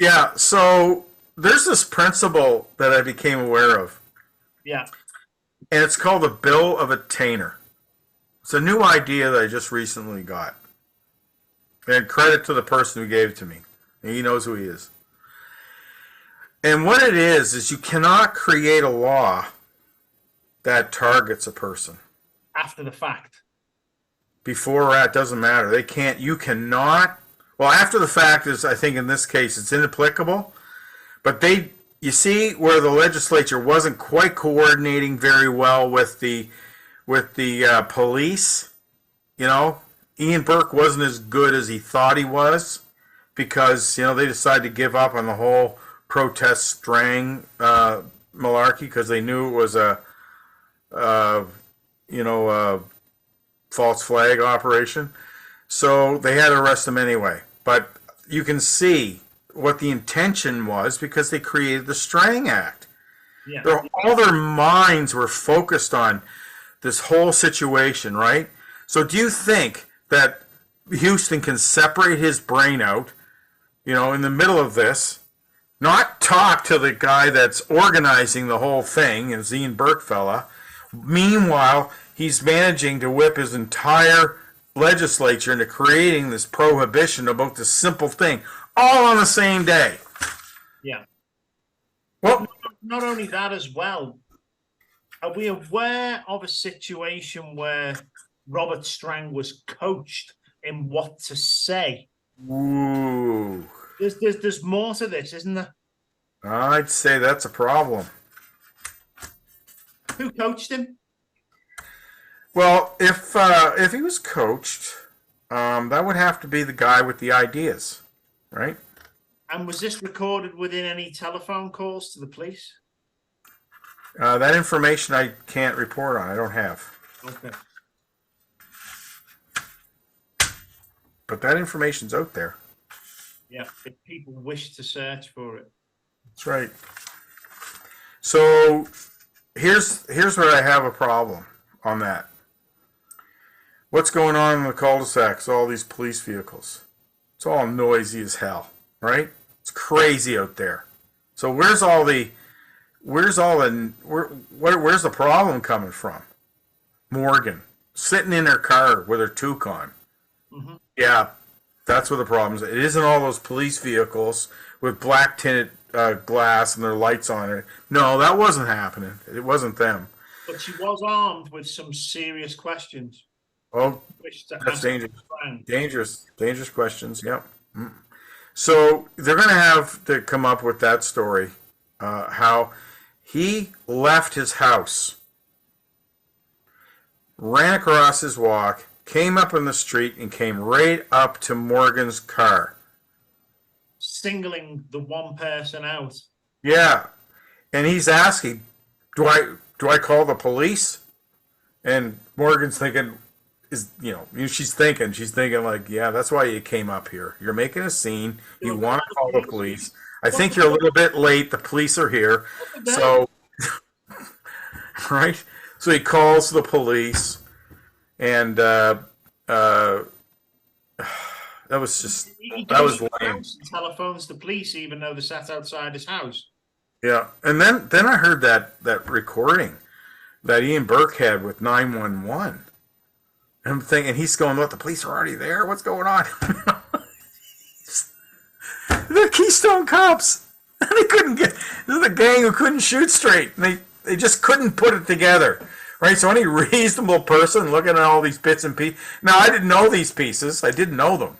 Yeah, so there's this principle that I became aware of, Yeah. and it's called the Bill of Attainder. It's a new idea that I just recently got. And credit to the person who gave it to me. He knows who he is. And what it is you cannot create a law that targets a person. After the fact. Before that, doesn't matter. They can't, you cannot, well, after the fact is, I think in this case, it's inapplicable. But you see where the legislature wasn't quite coordinating very well with the police. You know, Ian Burke wasn't as good as he thought he was because, you know, they decided to give up on the whole protest string malarkey because they knew it was a false flag operation. So they had to arrest him anyway. But you can see what the intention was because they created the Strang Act. Yeah. All their minds were focused on this whole situation, right? So do you think that Houston can separate his brain out, you know, in the middle of this, not talk to the guy that's organizing the whole thing, and Ian Burke fella, meanwhile, he's managing to whip his entire legislature into creating this prohibition about this simple thing, all on the same day. Yeah. Well, not only that as well, are we aware of a situation where Robert Strang was coached in what to say? ooh, There's more to this, isn't there? I'd say that's a problem. Who coached him? Well, if he was coached, that would have to be the guy with the ideas, right? And was this recorded within any telephone calls to the police? That information I can't report on. I don't have. Okay. But that information's out there. Yeah, if people wish to search for it. That's right. So here's where I have a problem on that. What's going on in the cul-de-sacs? All these police vehicles. It's all noisy as hell, right? It's crazy out there. So where's the problem coming from? Morgan sitting in her car with her toque on. Mm-hmm. Yeah, that's where the problem is. It isn't all those police vehicles with black tinted glass and their lights on it. No, that wasn't happening. It wasn't them. But she was armed with some serious questions. Oh, Which to that's answer dangerous. Dangerous questions. Yep. So they're going to have to come up with that story. How he left his house, ran across his walk, came up in the street, and came right up to Morgan's car. Singling the one person out. Yeah. And he's asking, do I call the police? And Morgan's thinking, she's thinking like, yeah, that's why you came up here. You're making a scene. You want to call the police. I think you're a little bit late. The police are here. So, right? So he calls the police, and that was lame. Telephones the police, even though they sat outside his house. Yeah, and then I heard that recording that Ian Burke had with 911. I'm thinking, he's going, what, the police are already there? What's going on? They're Keystone Cops. They couldn't this is a gang who couldn't shoot straight. They just couldn't put it together. Right? So any reasonable person looking at all these bits and pieces. Now, I didn't know these pieces. I didn't know them.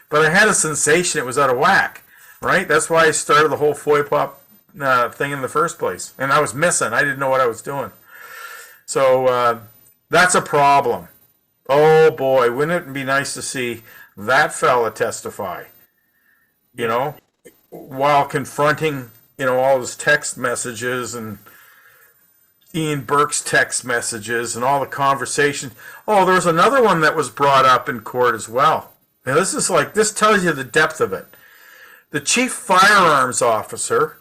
But I had a sensation it was out of whack. Right? That's why I started the whole Foy Pop thing in the first place. And I was missing. I didn't know what I was doing. So that's a problem. Oh boy, wouldn't it be nice to see that fella testify, while confronting, all his text messages and Ian Burke's text messages and all the conversations. Oh, there was another one that was brought up in court as well. Now this tells you the depth of it. The chief firearms officer,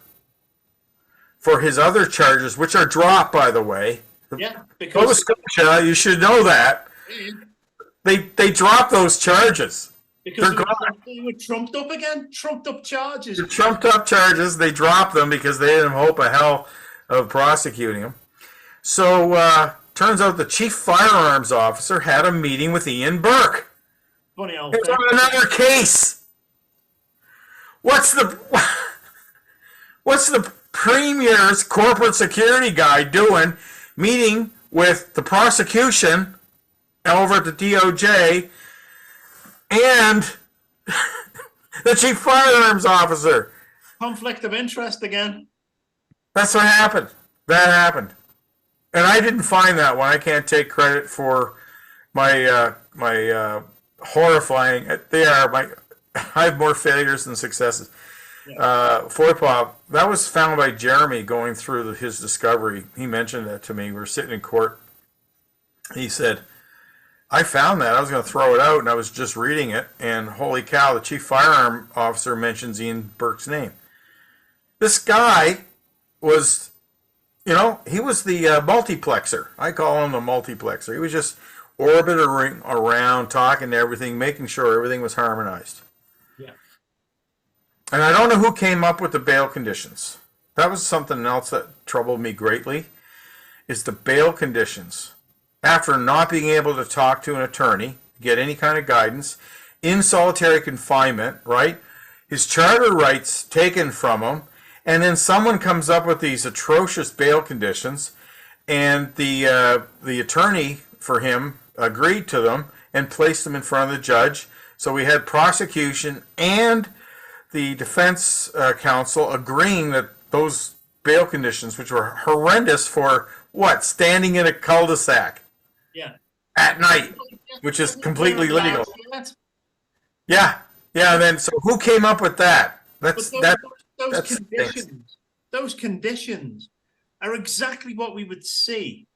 for his other charges, which are dropped, by the way. Yeah, because Nova Scotia, you should know that. They dropped those charges. Because they were trumped up again, trumped up charges. The trumped up charges, they dropped them because they didn't hope a hell of prosecuting him. So, turns out the chief firearms officer had a meeting with Ian Burke. Funny old It's thing. on another case. What's the Premier's corporate security guy doing meeting with the prosecution over at the DOJ and the chief firearms officer? Conflict of interest again. That's what happened. That happened. And I didn't find that one. I can't take credit for my horrifying. I have more failures than successes. FOIPOP, that was found by Jeremy going through his discovery. He mentioned that to me. We were sitting in court. He said, I found that. I was going to throw it out, and I was just reading it, and holy cow, the chief firearm officer mentions Ian Burke's name. This guy was, he was the multiplexer. I call him the multiplexer. He was just orbiting around, talking to everything, making sure everything was harmonized. Yeah. And I don't know who came up with the bail conditions. That was something else that troubled me greatly, is the bail conditions. After not being able to talk to an attorney, get any kind of guidance, in solitary confinement, right? His charter rights taken from him, and then someone comes up with these atrocious bail conditions, and the attorney for him agreed to them and placed them in front of the judge. So we had prosecution and the defense counsel agreeing that those bail conditions, which were horrendous for standing in a cul-de-sac. Yeah. At night, which is completely legal. Yeah. And then, so who came up with that? Those conditions are exactly what we would see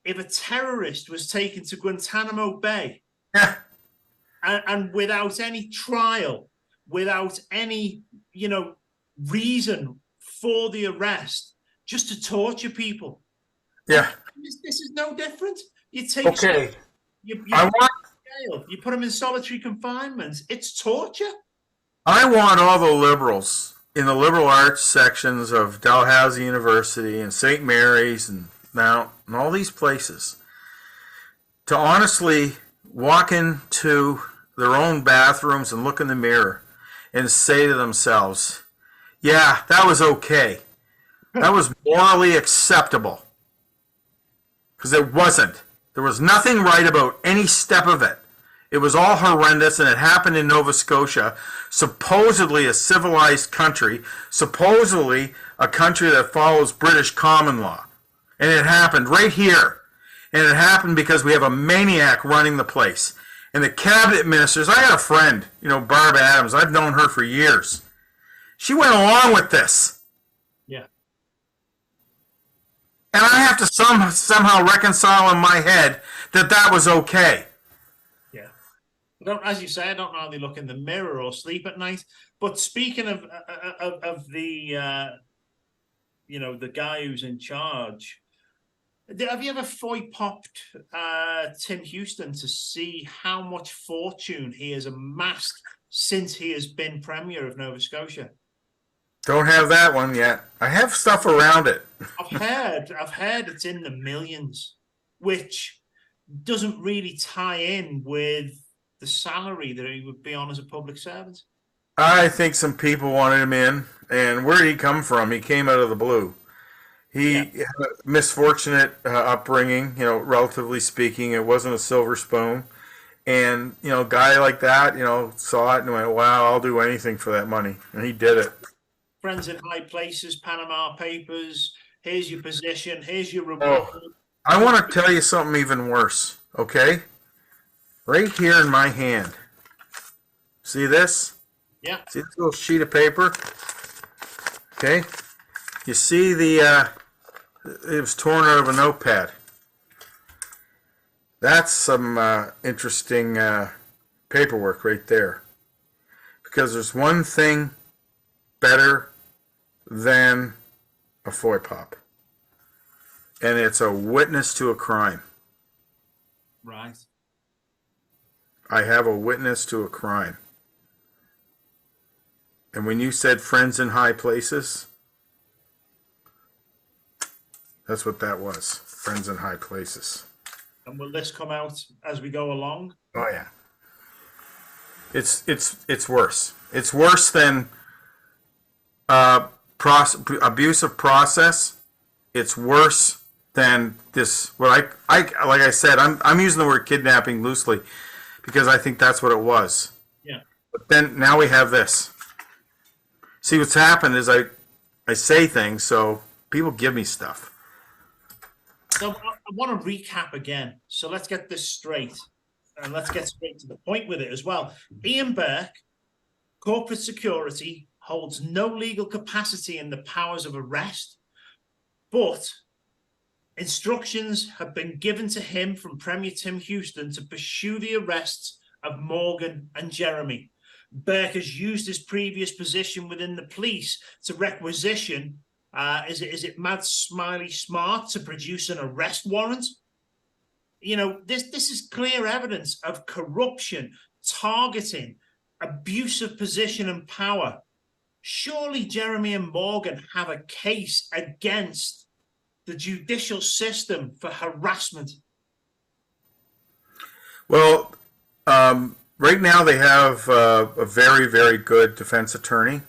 if a terrorist was taken to Guantanamo Bay. Yeah. And without any trial, without any, reason for the arrest, just to torture people. Yeah. This is no different. You take you put them in solitary confinement. It's torture. I want all the liberals in the liberal arts sections of Dalhousie University and St. Mary's and Mount and all these places to honestly walk into their own bathrooms and look in the mirror and say to themselves, yeah, that was okay. That was morally acceptable. Because it wasn't. There was nothing right about any step of it. It was all horrendous, and it happened in Nova Scotia, supposedly a civilized country, supposedly a country that follows British common law. And it happened right here. And it happened because we have a maniac running the place. And the cabinet ministers, I had a friend, Barb Adams, I've known her for years. She went along with this. Yeah. And I have to somehow reconcile in my head that was okay. Yeah. As you say, I don't know how they look in the mirror or sleep at night. But speaking of the, the guy who's in charge, have you ever foy-popped Tim Houston to see how much fortune he has amassed since he has been Premier of Nova Scotia? Don't have that one yet. I have stuff around it. I've heard it's in the millions, which doesn't really tie in with the salary that he would be on as a public servant. I think some people wanted him in, and where did he come from? He came out of the blue. He had a misfortunate upbringing, relatively speaking. It wasn't a silver spoon. And, a guy like that, saw it and went, wow, I'll do anything for that money. And he did it. Friends in high places, Panama Papers, here's your position, here's your reward. I want to tell you something even worse, okay? Right here in my hand. See this? Yeah. See this little sheet of paper? Okay? You see it was torn out of a notepad. That's some interesting paperwork right there. Because there's one thing better than a FOIPOP. And it's a witness to a crime. Right. I have a witness to a crime. And when you said friends in high places, that's what that was. Friends in high places. And will this come out as we go along? Oh yeah. It's worse. It's worse than abusive process. It's worse than this. What I like I said, I'm using the word kidnapping loosely because I think that's what it was. Yeah. But then now we have this. See, what's happened is I say things, so people give me stuff. So I want to recap again. So let's get this straight. And let's get straight to the point with it as well. Ian Burke, corporate security, holds no legal capacity in the powers of arrest, but instructions have been given to him from Premier Tim Houston to pursue the arrests of Morgan and Jeremy. Burke has used his previous position within the police to requisition, is it Mad Smiley Smart to produce an arrest warrant? You know, this is clear evidence of corruption, targeting, abuse of position and power. Surely Jeremy and Morgan have a case against the judicial system for harassment. Well, right now they have a very, very good defense attorney.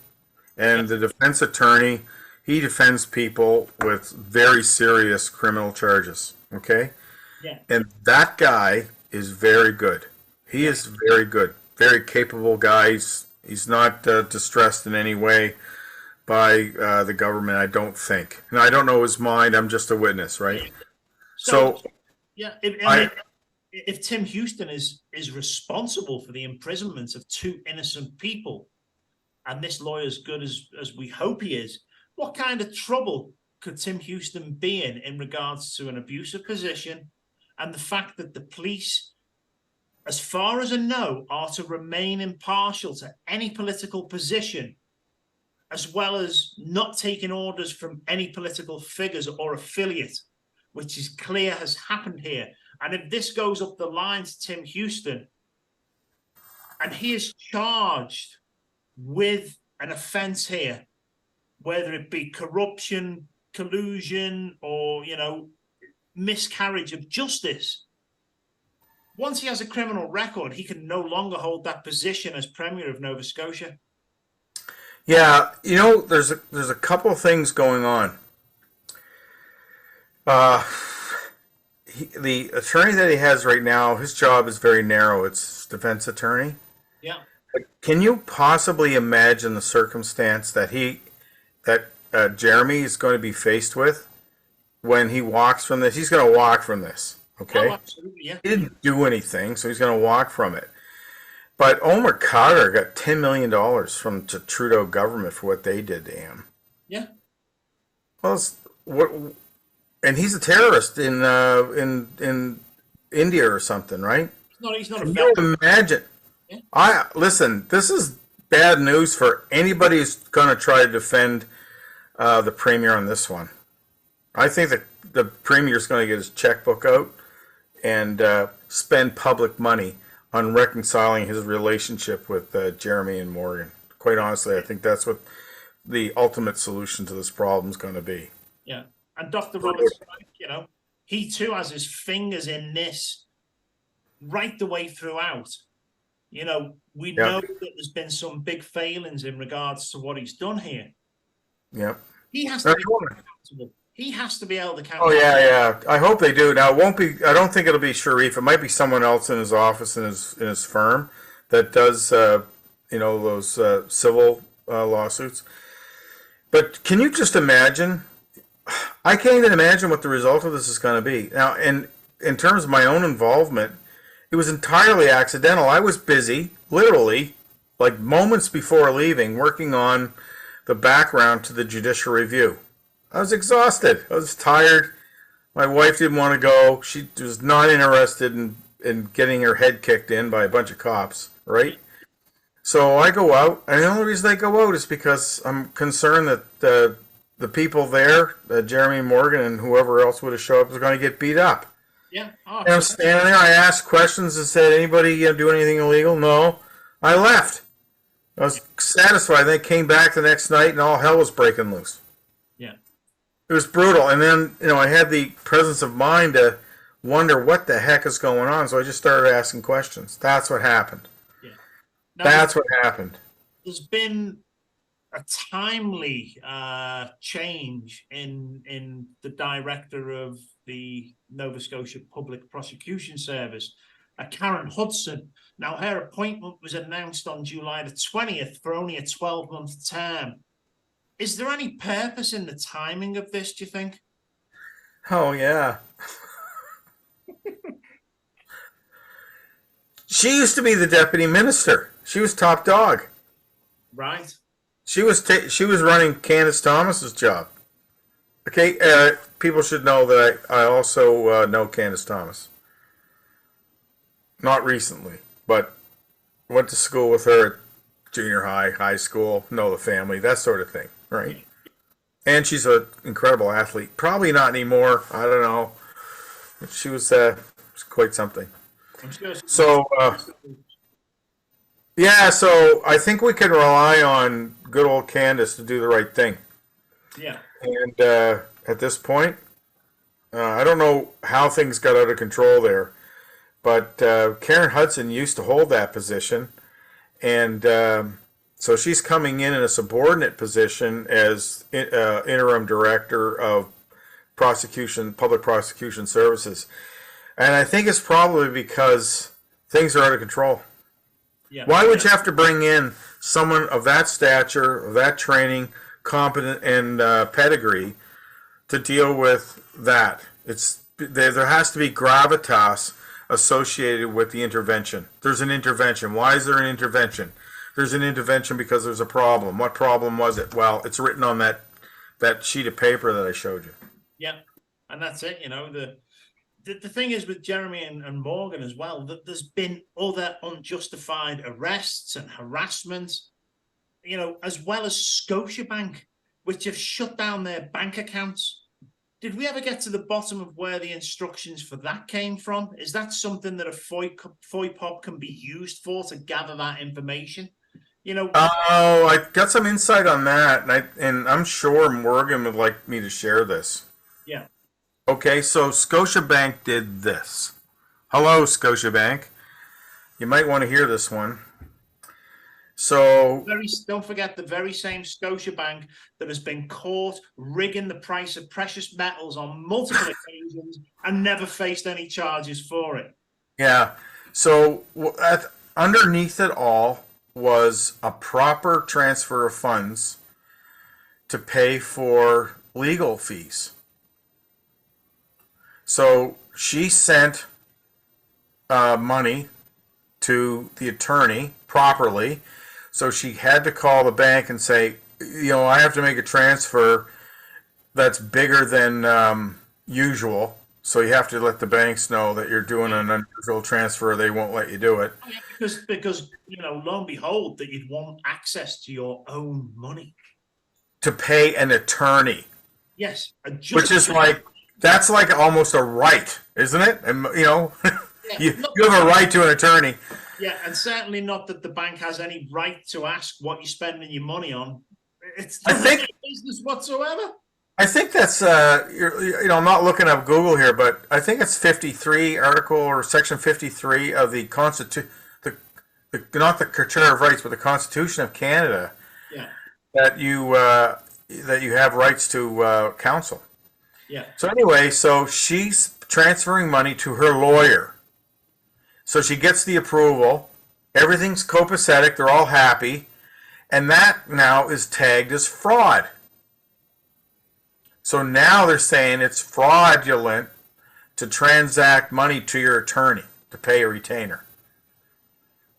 And the defense attorney, he defends people with very serious criminal charges. Okay? Yeah. And that guy is very good. He is very good, very capable guy. He's not distressed in any way by the government, I don't think. And I don't know his mind. I'm just a witness, right? So yeah, if Tim Houston is responsible for the imprisonment of two innocent people, and this lawyer's good as we hope he is, what kind of trouble could Tim Houston be in regards to an abusive position and the fact that the police, as far as I know, are to remain impartial to any political position, as well as not taking orders from any political figures or affiliate, which is clear has happened here. And if this goes up the line to Tim Houston, and he is charged with an offence here, whether it be corruption, collusion, or, you know, miscarriage of justice, once he has a criminal record, he can no longer hold that position as Premier of Nova Scotia. yeah, you know, there's a couple of things going on. The attorney that he has right now, his job is very narrow. It's defense attorney. Yeah. But can you possibly imagine the circumstance that Jeremy is going to be faced with when he walks from this? He's going to walk from this. Okay. Oh, absolutely, yeah. He didn't do anything, so he's going to walk from it. But Omar Khadr got $10 million from the Trudeau government for what they did to him. Yeah. Well, and he's a terrorist in India or something, right? He's not Can you imagine? Yeah. Listen, this is bad news for anybody who's going to try to defend the Premier on this one. I think that the Premier is going to get his checkbook out and spend public money on reconciling his relationship with Jeremy and Morgan. Quite honestly, I think that's what the ultimate solution to this problem is going to be. Yeah. And Dr. Roberts, you know, he too has his fingers in this right the way throughout. You know, we know that there's been some big failings in regards to what he's done here. Yep. He has to be accountable. He has to be held accountable. Oh yeah. I hope they do. Now it won't be. I don't think it'll be Sharif. It might be someone else in his office in his firm that does those civil lawsuits. But can you just imagine? I can't even imagine what the result of this is going to be. Now, in terms of my own involvement, it was entirely accidental. I was busy, literally, like moments before leaving, working on the background to the judicial review. I was exhausted. I was tired. My wife didn't want to go. She was not interested in getting her head kicked in by a bunch of cops, right? So I go out, and the only reason I go out is because I'm concerned that the people there, Jeremy Morgan and whoever else would have showed up, was going to get beat up. Yeah. Oh, And I'm standing there. I asked questions and said, "Anybody do anything illegal?" No. I left. I was satisfied. They came back the next night, and all hell was breaking loose. yeah. It was brutal. And then, I had the presence of mind to wonder what the heck is going on. So I just started asking questions. That's what happened. Yeah. Now, That's what happened. there's been a timely change in the director of the Nova Scotia Public Prosecution Service, Karen Hudson. Now, her appointment was announced on July the 20th for only a 12-month term. Is there any purpose in the timing of this, do you think? Oh, yeah. She used to be the deputy minister. She was top dog. Right. She was running Candace Thomas's job. Okay, people should know that I also know Candace Thomas. Not recently, but went to school with her at junior high, high school, know the family, that sort of thing, right? And she's an incredible athlete. Probably not anymore. I don't know. She was quite something. So, yeah, so I think we can rely on good old Candace to do the right thing. Yeah. And at this point, I don't know how things got out of control there, but Karen Hudson used to hold that position, and so she's coming in a subordinate position as interim director of public prosecution services. And I think it's probably because things are out of control. Yeah. Why would you have to bring in someone of that stature, of that training, competent, and pedigree to deal with that? There has to be gravitas associated with the intervention. There's an intervention. Why is there an intervention? There's an intervention because there's a problem. What problem was it? Well, it's written on that sheet of paper that I showed you. Yeah, and that's it. The thing is with Jeremy and Morgan as well, that there's been other unjustified arrests and harassment, as well as Scotiabank, which have shut down their bank accounts. Did we ever get to the bottom of where the instructions for that came from? Is that something that a FOIPOP can be used for, to gather that information? Oh, I got some insight on that, and I'm sure Morgan would like me to share this. Yeah. Okay, so Scotiabank did this. Hello, Scotiabank. You might want to hear this one. So, don't forget the very same Scotiabank that has been caught rigging the price of precious metals on multiple occasions and never faced any charges for it. Yeah. So underneath it all was a proper transfer of funds to pay for legal fees. So she sent money to the attorney properly. So she had to call the bank and say, I have to make a transfer that's bigger than usual. So you have to let the banks know that you're doing an unusual transfer, or they won't let you do it. Because lo and behold, that you'd want access to your own money. To pay an attorney. Yes. Which is that's like almost a right, isn't it? And you have a right to an attorney. Yeah, and certainly not that the bank has any right to ask what you're spending your money on. It's not business whatsoever. I think that's I'm not looking up Google here, but I think it's 53 article or section 53 of the Constitution, not the Charter of Rights, but the Constitution of Canada. Yeah. That you have rights to counsel. Yeah. So anyway, so she's transferring money to her lawyer. So she gets the approval. Everything's copacetic. They're all happy. And that now is tagged as fraud. So now they're saying it's fraudulent to transact money to your attorney to pay a retainer.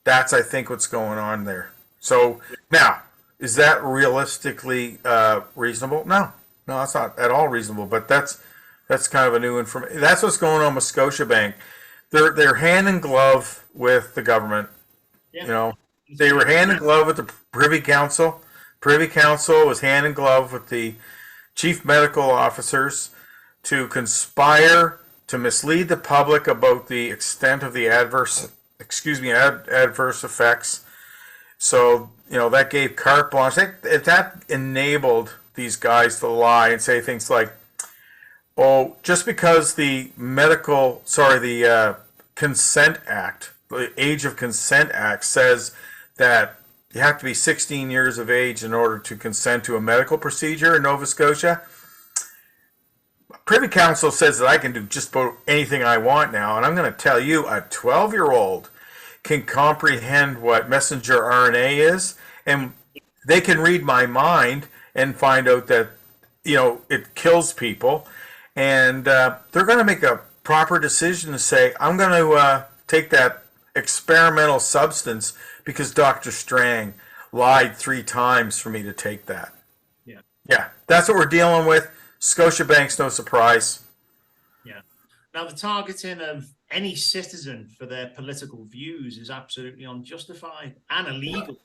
That's, I think, what's going on there. So now, is that realistically reasonable? No, that's not at all reasonable. But that's kind of a new information. That's what's going on with Scotiabank. They're hand in glove with the government. Yeah. They were hand in glove with the Privy Council. Privy Council was hand in glove with the chief medical officers to conspire to mislead the public about the extent of the adverse effects. So, that gave carte blanche. That enabled these guys to lie and say things like, oh, just because the Consent Act, the Age of Consent Act says that you have to be 16 years of age in order to consent to a medical procedure in Nova Scotia. Privy Council says that I can do just about anything I want now, and I'm going to tell you, a 12-year-old can comprehend what messenger RNA is, and they can read my mind and find out that, it kills people, and they're going to make a proper decision to say, I'm going to take that experimental substance because Dr. Strang lied 3 times for me to take that. Yeah, that's what we're dealing with. Scotiabank's no surprise. Yeah. Now, the targeting of any citizen for their political views is absolutely unjustified and illegal.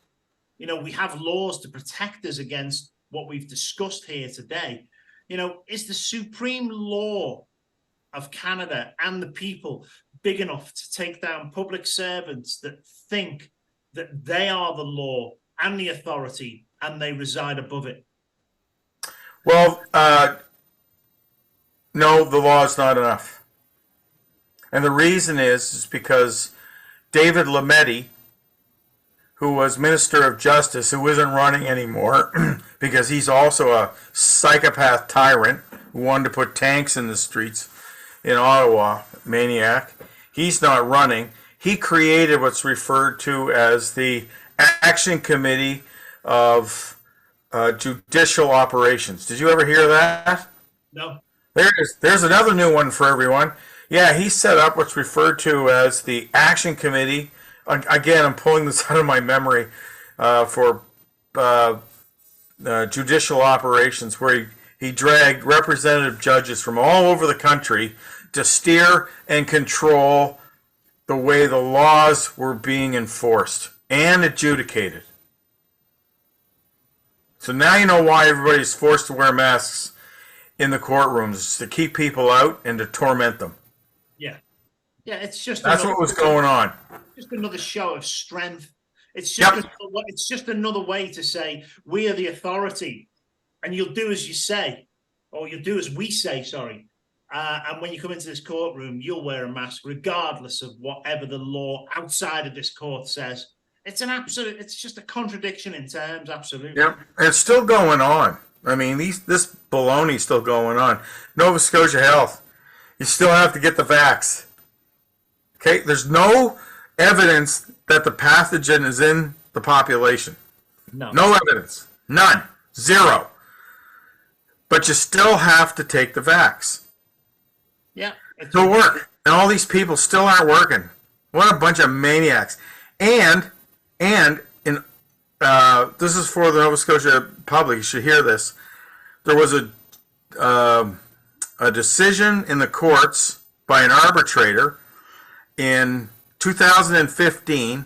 We have laws to protect us against what we've discussed here today. Is the supreme law of Canada and the people big enough to take down public servants that think that they are the law and the authority and they reside above it? Well, no, the law is not enough. And the reason is because David Lametti, who was Minister of Justice, who isn't running anymore because he's also a psychopath tyrant who wanted to put tanks in the streets in Ottawa, maniac. He's not running. He created what's referred to as the Action Committee of Judicial Operations. Did you ever hear that? No. There's another new one for everyone. Yeah, he set up what's referred to as the Action Committee. Again, I'm pulling this out of my memory for judicial operations, where he dragged representative judges from all over the country to steer and control the way the laws were being enforced and adjudicated. So now you know why everybody's forced to wear masks in the courtrooms, to keep people out and to torment them. Yeah, it's just that's what was going on. Just another show of strength. It's just it's just another way to say we are the authority, and you'll do as you say, or you'll do as we say. Sorry. And when you come into this courtroom, you'll wear a mask, regardless of whatever the law outside of this court says. It's just a contradiction in terms. Absolutely. Yep, it's still going on. I mean, this baloney's still going on. Nova Scotia Health, you still have to get the vax. Okay, there's no evidence that the pathogen is in the population. No evidence. None. Zero. But you still have to take the vax. Yeah. To work. And all these people still aren't working. What a bunch of maniacs. And in this is for the Nova Scotia public. You should hear this. There was a decision in the courts by an arbitrator in 2015,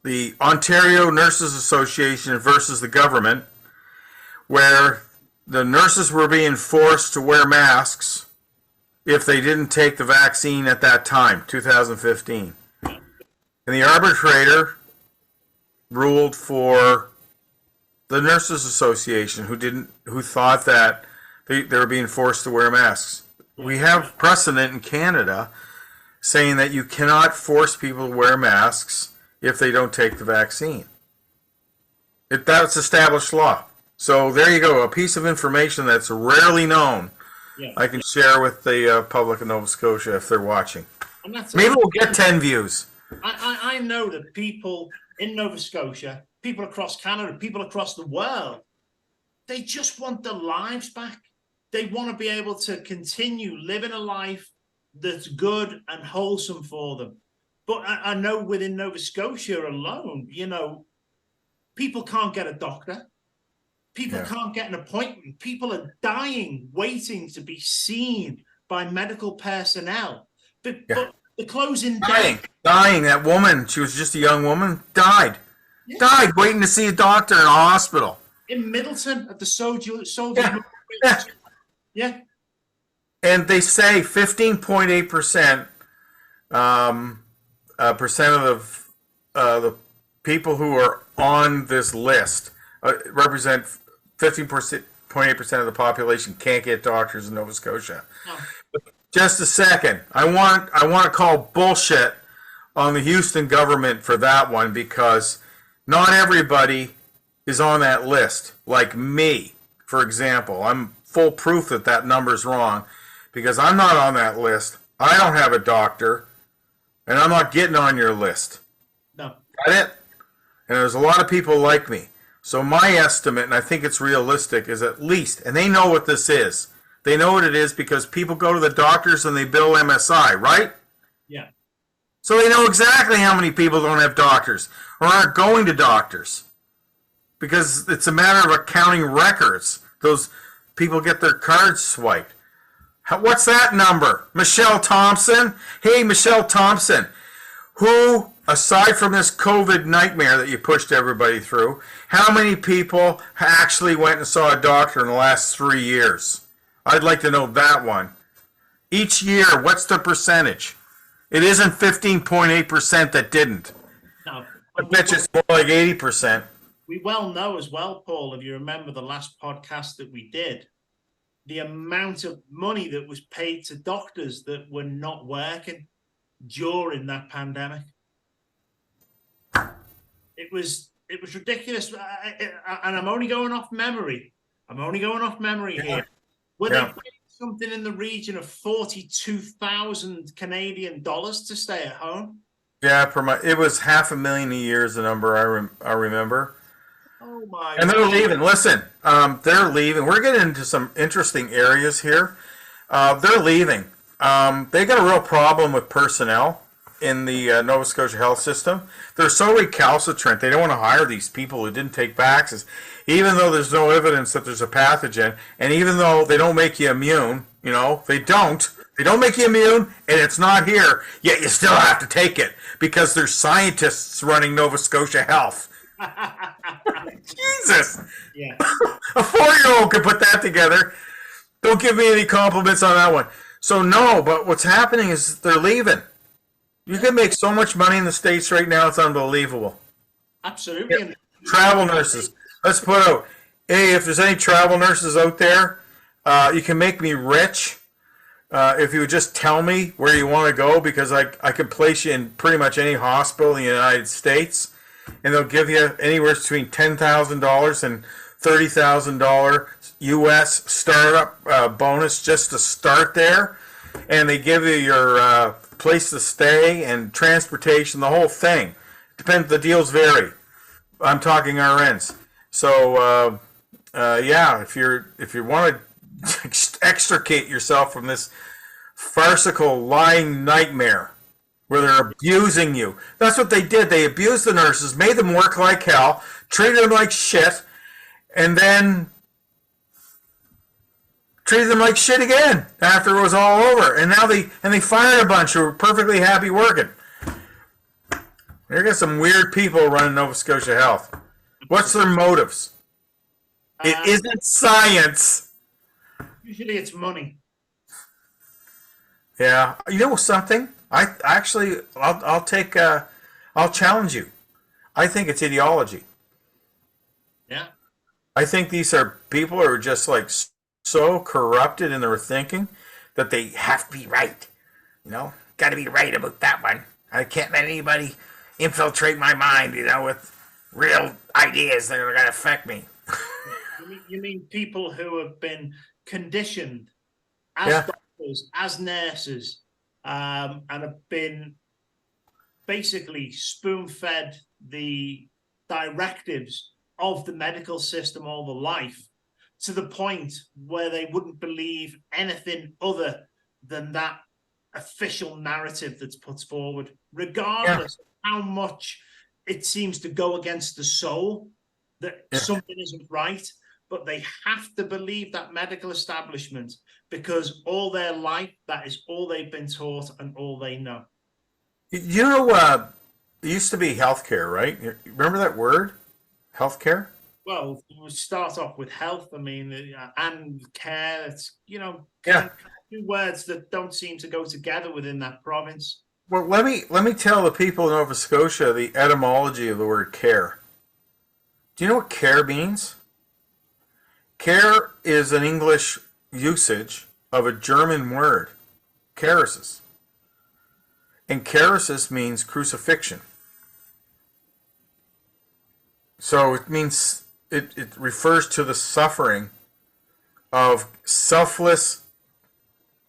the Ontario Nurses Association versus the government, where the nurses were being forced to wear masks if they didn't take the vaccine at that time, 2015. And the arbitrator ruled for the Nurses Association, who thought that they were being forced to wear masks. We have precedent in Canada saying that you cannot force people to wear masks if they don't take the vaccine. That's established law. So there you go, a piece of information that's rarely known. Yeah. I can share with the public of Nova Scotia if they're watching. Maybe we'll get 10 views. I know that people in Nova Scotia, people across Canada, people across the world, they just want their lives back. They want to be able to continue living a life that's good and wholesome for them. But I know within Nova Scotia alone, people can't get a doctor. People can't get an appointment. People are dying, waiting to be seen by medical personnel. But the closing dying. That woman, she was just a young woman, died. Yeah. Died waiting to see a doctor in a hospital. In Middleton at the Soldier. Yeah. Yeah. And they say 15.8% percent of the people who are on this list represent 15.8% of the population can't get doctors in Nova Scotia. No. Just a second. I want to call bullshit on the Houston government for that one, because not everybody is on that list. Like me, for example. I'm full proof that that number's wrong, because I'm not on that list. I don't have a doctor, and I'm not getting on your list. No. Got it? And there's a lot of people like me. So my estimate, and I think it's realistic, is at least, and they know what this is. They know what it is because people go to the doctors and they bill MSI, right? Yeah. So they know exactly how many people don't have doctors or aren't going to doctors, because it's a matter of accounting records. Those people get their cards swiped. What's that number? Michelle Thompson? Hey, Michelle Thompson, who, aside from this COVID nightmare that you pushed everybody through, how many people actually went and saw a doctor in the last 3 years? I'd like to know that one. Each year, what's the percentage? It isn't 15.8% that didn't. No. I bet you it's more like 80%. We well know as well, Paul, if you remember the last podcast that we did, the amount of money that was paid to doctors that were not working during that pandemic. It was ridiculous. And I'm only going off memory. Here. Were they paying something in the region of 42,000 Canadian dollars to stay at home? Yeah, it was $500,000 a year is the number I remember. Oh my! And they're leaving. Listen, they're leaving. We're getting into some interesting areas here. They're leaving. They got a real problem with personnel in the Nova Scotia health system. They're so recalcitrant. They don't want to hire these people who didn't take vaccines, even though there's no evidence that there's a pathogen, and even though they don't make you immune. You know, they don't make you immune, and it's not here, yet you still have to take it because there's scientists running Nova Scotia Health. Jesus. Yeah. A 4-year-old could put that together. Don't give me any compliments on that one. So no, but what's happening is they're leaving. You can make so much money in the States right now, it's unbelievable. Absolutely. Yeah. Travel nurses. Let's put out, hey, if there's any travel nurses out there, you can make me rich if you would just tell me where you want to go, because I could place you in pretty much any hospital in the United States, and they'll give you anywhere between $10,000 and $30,000 U.S. startup bonus just to start there, and they give you your place to stay and transportation, the whole thing. Depends. The deals vary. I'm talking RNs. So yeah, if you want to extricate yourself from this farcical lying nightmare where they're abusing you. That's what they did. They abused the nurses, made them work like hell, treated them like shit, and then treated them like shit again after it was all over. And now they fired a bunch who were perfectly happy working. They got some weird people running Nova Scotia Health. What's their motives? It isn't science. Usually it's money. Yeah, you know something? I'll challenge you. I think it's ideology. Yeah. I think these are people who are just like so corrupted in their thinking that they have to be right. You know, got to be right about that one. I can't let anybody infiltrate my mind, you know, with real ideas that are going to affect me. You mean people who have been conditioned as doctors, as nurses, and have been basically spoon-fed the directives of the medical system all their life, to the point where they wouldn't believe anything other than that official narrative that's put forward, regardless of how much it seems to go against the soul, that something isn't right. But they have to believe that medical establishment, because all their life, that is all they've been taught and all they know. You know, it used to be healthcare, right? Remember that word? Healthcare? Well, we start off with health. I mean, and care. It's, you know, two words that don't seem to go together within that province. Well, let me tell the people of Nova Scotia the etymology of the word care. Do you know what care means? Care is an English usage of a German word, caresses. And caresses means crucifixion. So it means it refers to the suffering of selfless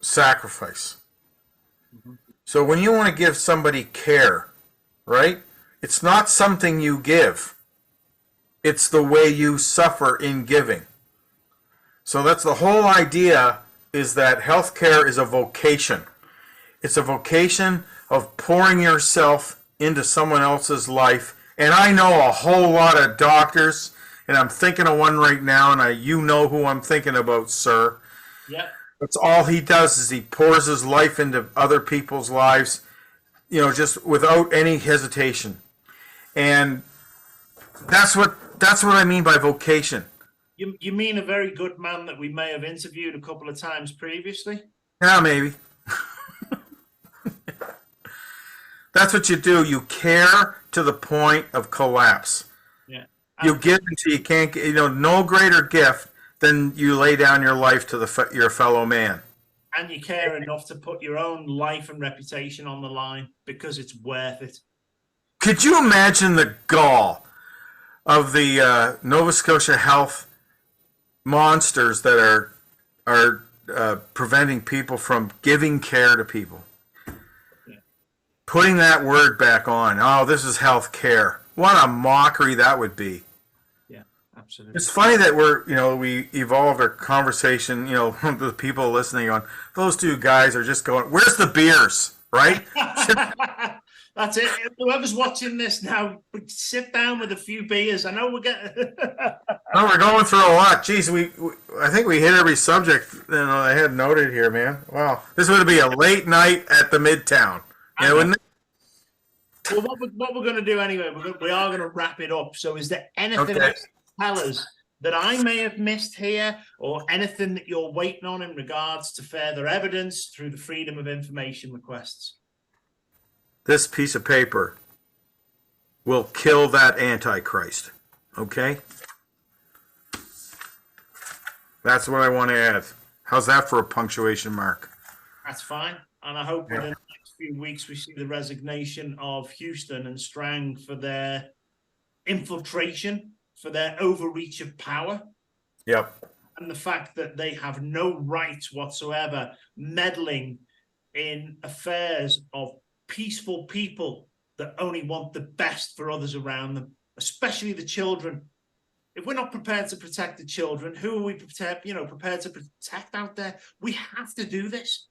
sacrifice. So when you want to give somebody care, right? It's not something you give. It's the way you suffer in giving. So that's the whole idea, is that healthcare is a vocation. It's a vocation of pouring yourself into someone else's life. And I know a whole lot of doctors, and I'm thinking of one right now, and you know who I'm thinking about, sir. Yeah. That's all he does, is he pours his life into other people's lives, just without any hesitation. And that's what I mean by vocation. You mean a very good man that we may have interviewed a couple of times previously? Yeah, maybe. That's what you do. You care to the point of collapse. Yeah. You give until you can't get, no greater gift than you lay down your life to your fellow man. And you care enough to put your own life and reputation on the line because it's worth it. Could you imagine the gall of the Nova Scotia Health monsters that are preventing people from giving care to people? Yeah. Putting that word back on. Oh, this is health care. What a mockery that would be. Absolutely. It's funny that we evolved our conversation, the people listening on, those two guys are just going, where's the beers, right? That's it. Whoever's watching this now, sit down with a few beers. I know we're getting... No, we're going through a lot. Jeez, I think we hit every subject I had noted here, man. Wow. This would be a late night at the Midtown. Wouldn't it? Well, what we're going to do anyway, we are going to wrap it up. So is there anything else tell us that I may have missed here, or anything that you're waiting on in regards to further evidence through the Freedom of Information requests? This piece of paper will kill that Antichrist. Okay? That's what I want to add. How's that for a punctuation mark? That's fine. And I hope within the next few weeks we see the resignation of Houston and Strang for their infiltration, for their overreach of power. Yep. And the fact that they have no right whatsoever meddling in affairs of peaceful people that only want the best for others around them, especially the children. If we're not prepared to protect the children, who are we prepared to protect out there? We have to do this.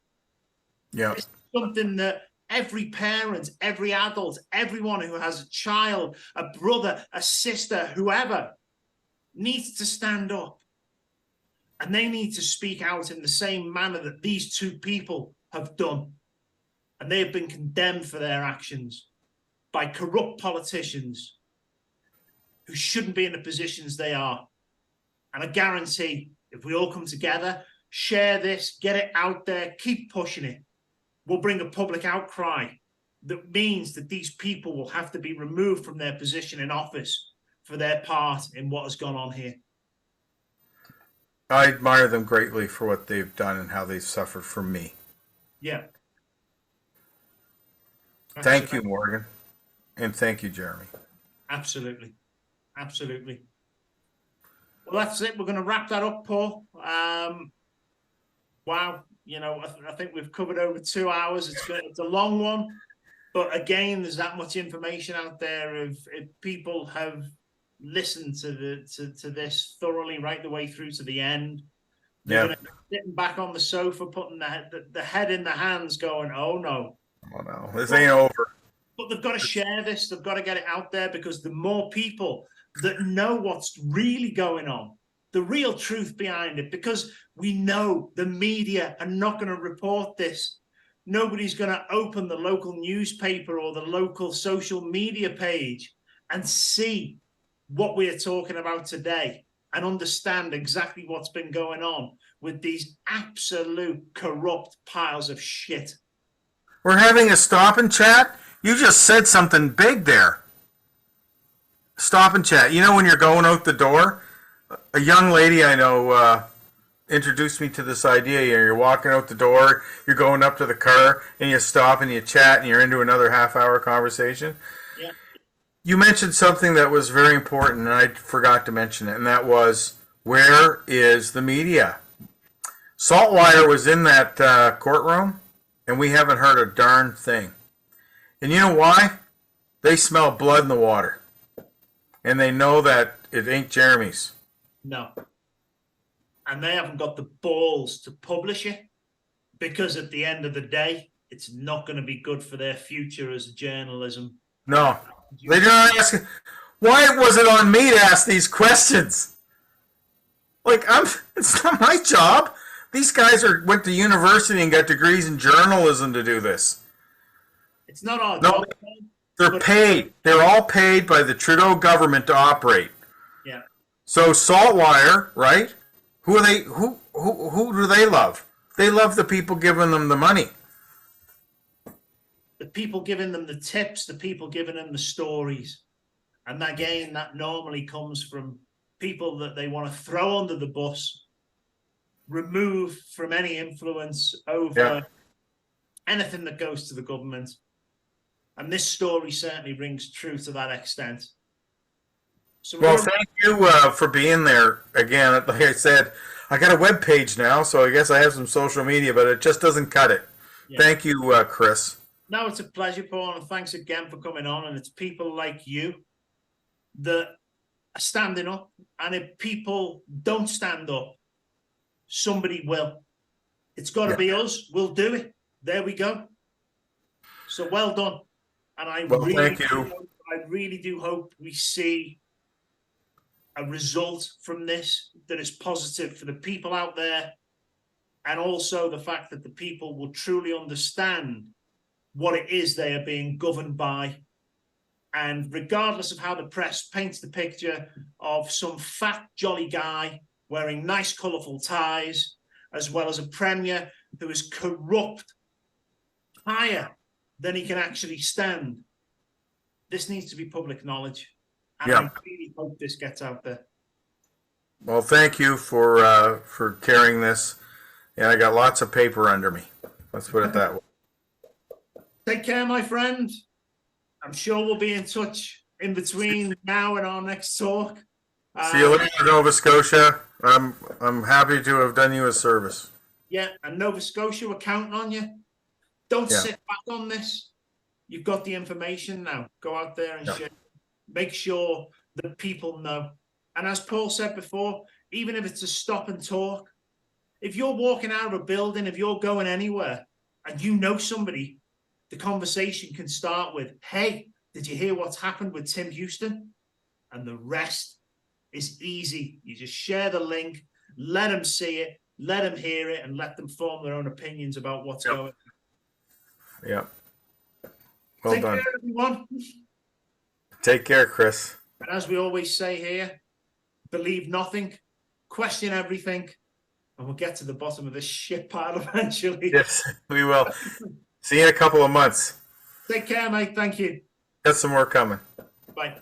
Yeah. It's something that every parent, every adult, everyone who has a child, a brother, a sister, whoever, needs to stand up. And they need to speak out in the same manner that these two people have done. And they have been condemned for their actions by corrupt politicians who shouldn't be in the positions they are. And I guarantee if we all come together, share this, get it out there, keep pushing it, we'll bring a public outcry that means that these people will have to be removed from their position in office for their part in what has gone on here. I admire them greatly for what they've done and how they've suffered for me. Yeah. Thank you, Morgan. And thank you, Jeremy. Absolutely. Absolutely. Well, that's it. We're going to wrap that up, Paul. Wow. I think we've covered over 2 hours. It's a long one. But again, there's that much information out there. If people have listened to this thoroughly right the way through to the end, they're going to be sitting back on the sofa, putting the head in the hands going, oh no. Oh no, this ain't over. But they've got to share this. They've got to get it out there, because the more people that know what's really going on, the real truth behind it, because we know the media are not going to report this. Nobody's going to open the local newspaper or the local social media page and see what we are talking about today and understand exactly what's been going on with these absolute corrupt piles of shit. We're having a stop and chat. You just said something big there. Stop and chat. You know, when you're going out the door, a young lady I know introduced me to this idea. You're walking out the door, you're going up to the car, and you stop and you chat, and you're into another half-hour conversation. Yeah. You mentioned something that was very important, and I forgot to mention it, and that was, where is the media? Saltwire was in that courtroom, and we haven't heard a darn thing. And you know why? They smell blood in the water. And they know that it ain't Jeremy's. No. And they haven't got the balls to publish it, because at the end of the day, it's not going to be good for their future as journalism. No. They don't ask. Why was it on me to ask these questions? Like, it's not my job. These guys went to university and got degrees in journalism to do this. It's not our job. They're paid. They're all paid by the Trudeau government to operate. Yeah. So Saltwire, right? Who are they? Who do they love? They love the people giving them the money. The people giving them the tips, the people giving them the stories. And again, that normally comes from people that they want to throw under the bus, remove from any influence over anything that goes to the government. And this story certainly rings true to that extent. So well, thank you for being there again. Like I said, I got a web page now, so I guess I have some social media, but it just doesn't cut it. Yeah. Thank you, Chris. No, it's a pleasure, Paul, and thanks again for coming on. And it's people like you that are standing up. And if people don't stand up, somebody will. It's got to be us. We'll do it. There we go. So well done. And I really do hope we see a result from this that is positive for the people out there, and also the fact that the people will truly understand what it is they are being governed by. And regardless of how the press paints the picture of some fat, jolly guy wearing nice, colourful ties, as well as a premier who is corrupt higher than he can actually stand, this needs to be public knowledge. And I really hope this gets out there. Well, thank you for carrying this. And I got lots of paper under me. Let's put it that way. Take care, my friend. I'm sure we'll be in touch in between now and our next talk. See you later, Nova Scotia. I'm happy to have done you a service. Yeah, and Nova Scotia, we're counting on you. Don't sit back on this. You've got the information now. Go out there and share. Make sure that people know. And as Paul said before, even if it's a stop and talk, if you're walking out of a building, if you're going anywhere and you know somebody, the conversation can start with, hey, did you hear what's happened with Tim Houston? And the rest is easy. You just share the link, let them see it, let them hear it, and let them form their own opinions about what's going on. Yeah. Well done. Take care, everyone. Take care, Chris. And as we always say here, believe nothing, question everything, and we'll get to the bottom of this shit pile eventually. Yes, we will. See you in a couple of months. Take care, mate. Thank you. Got some more coming. Bye.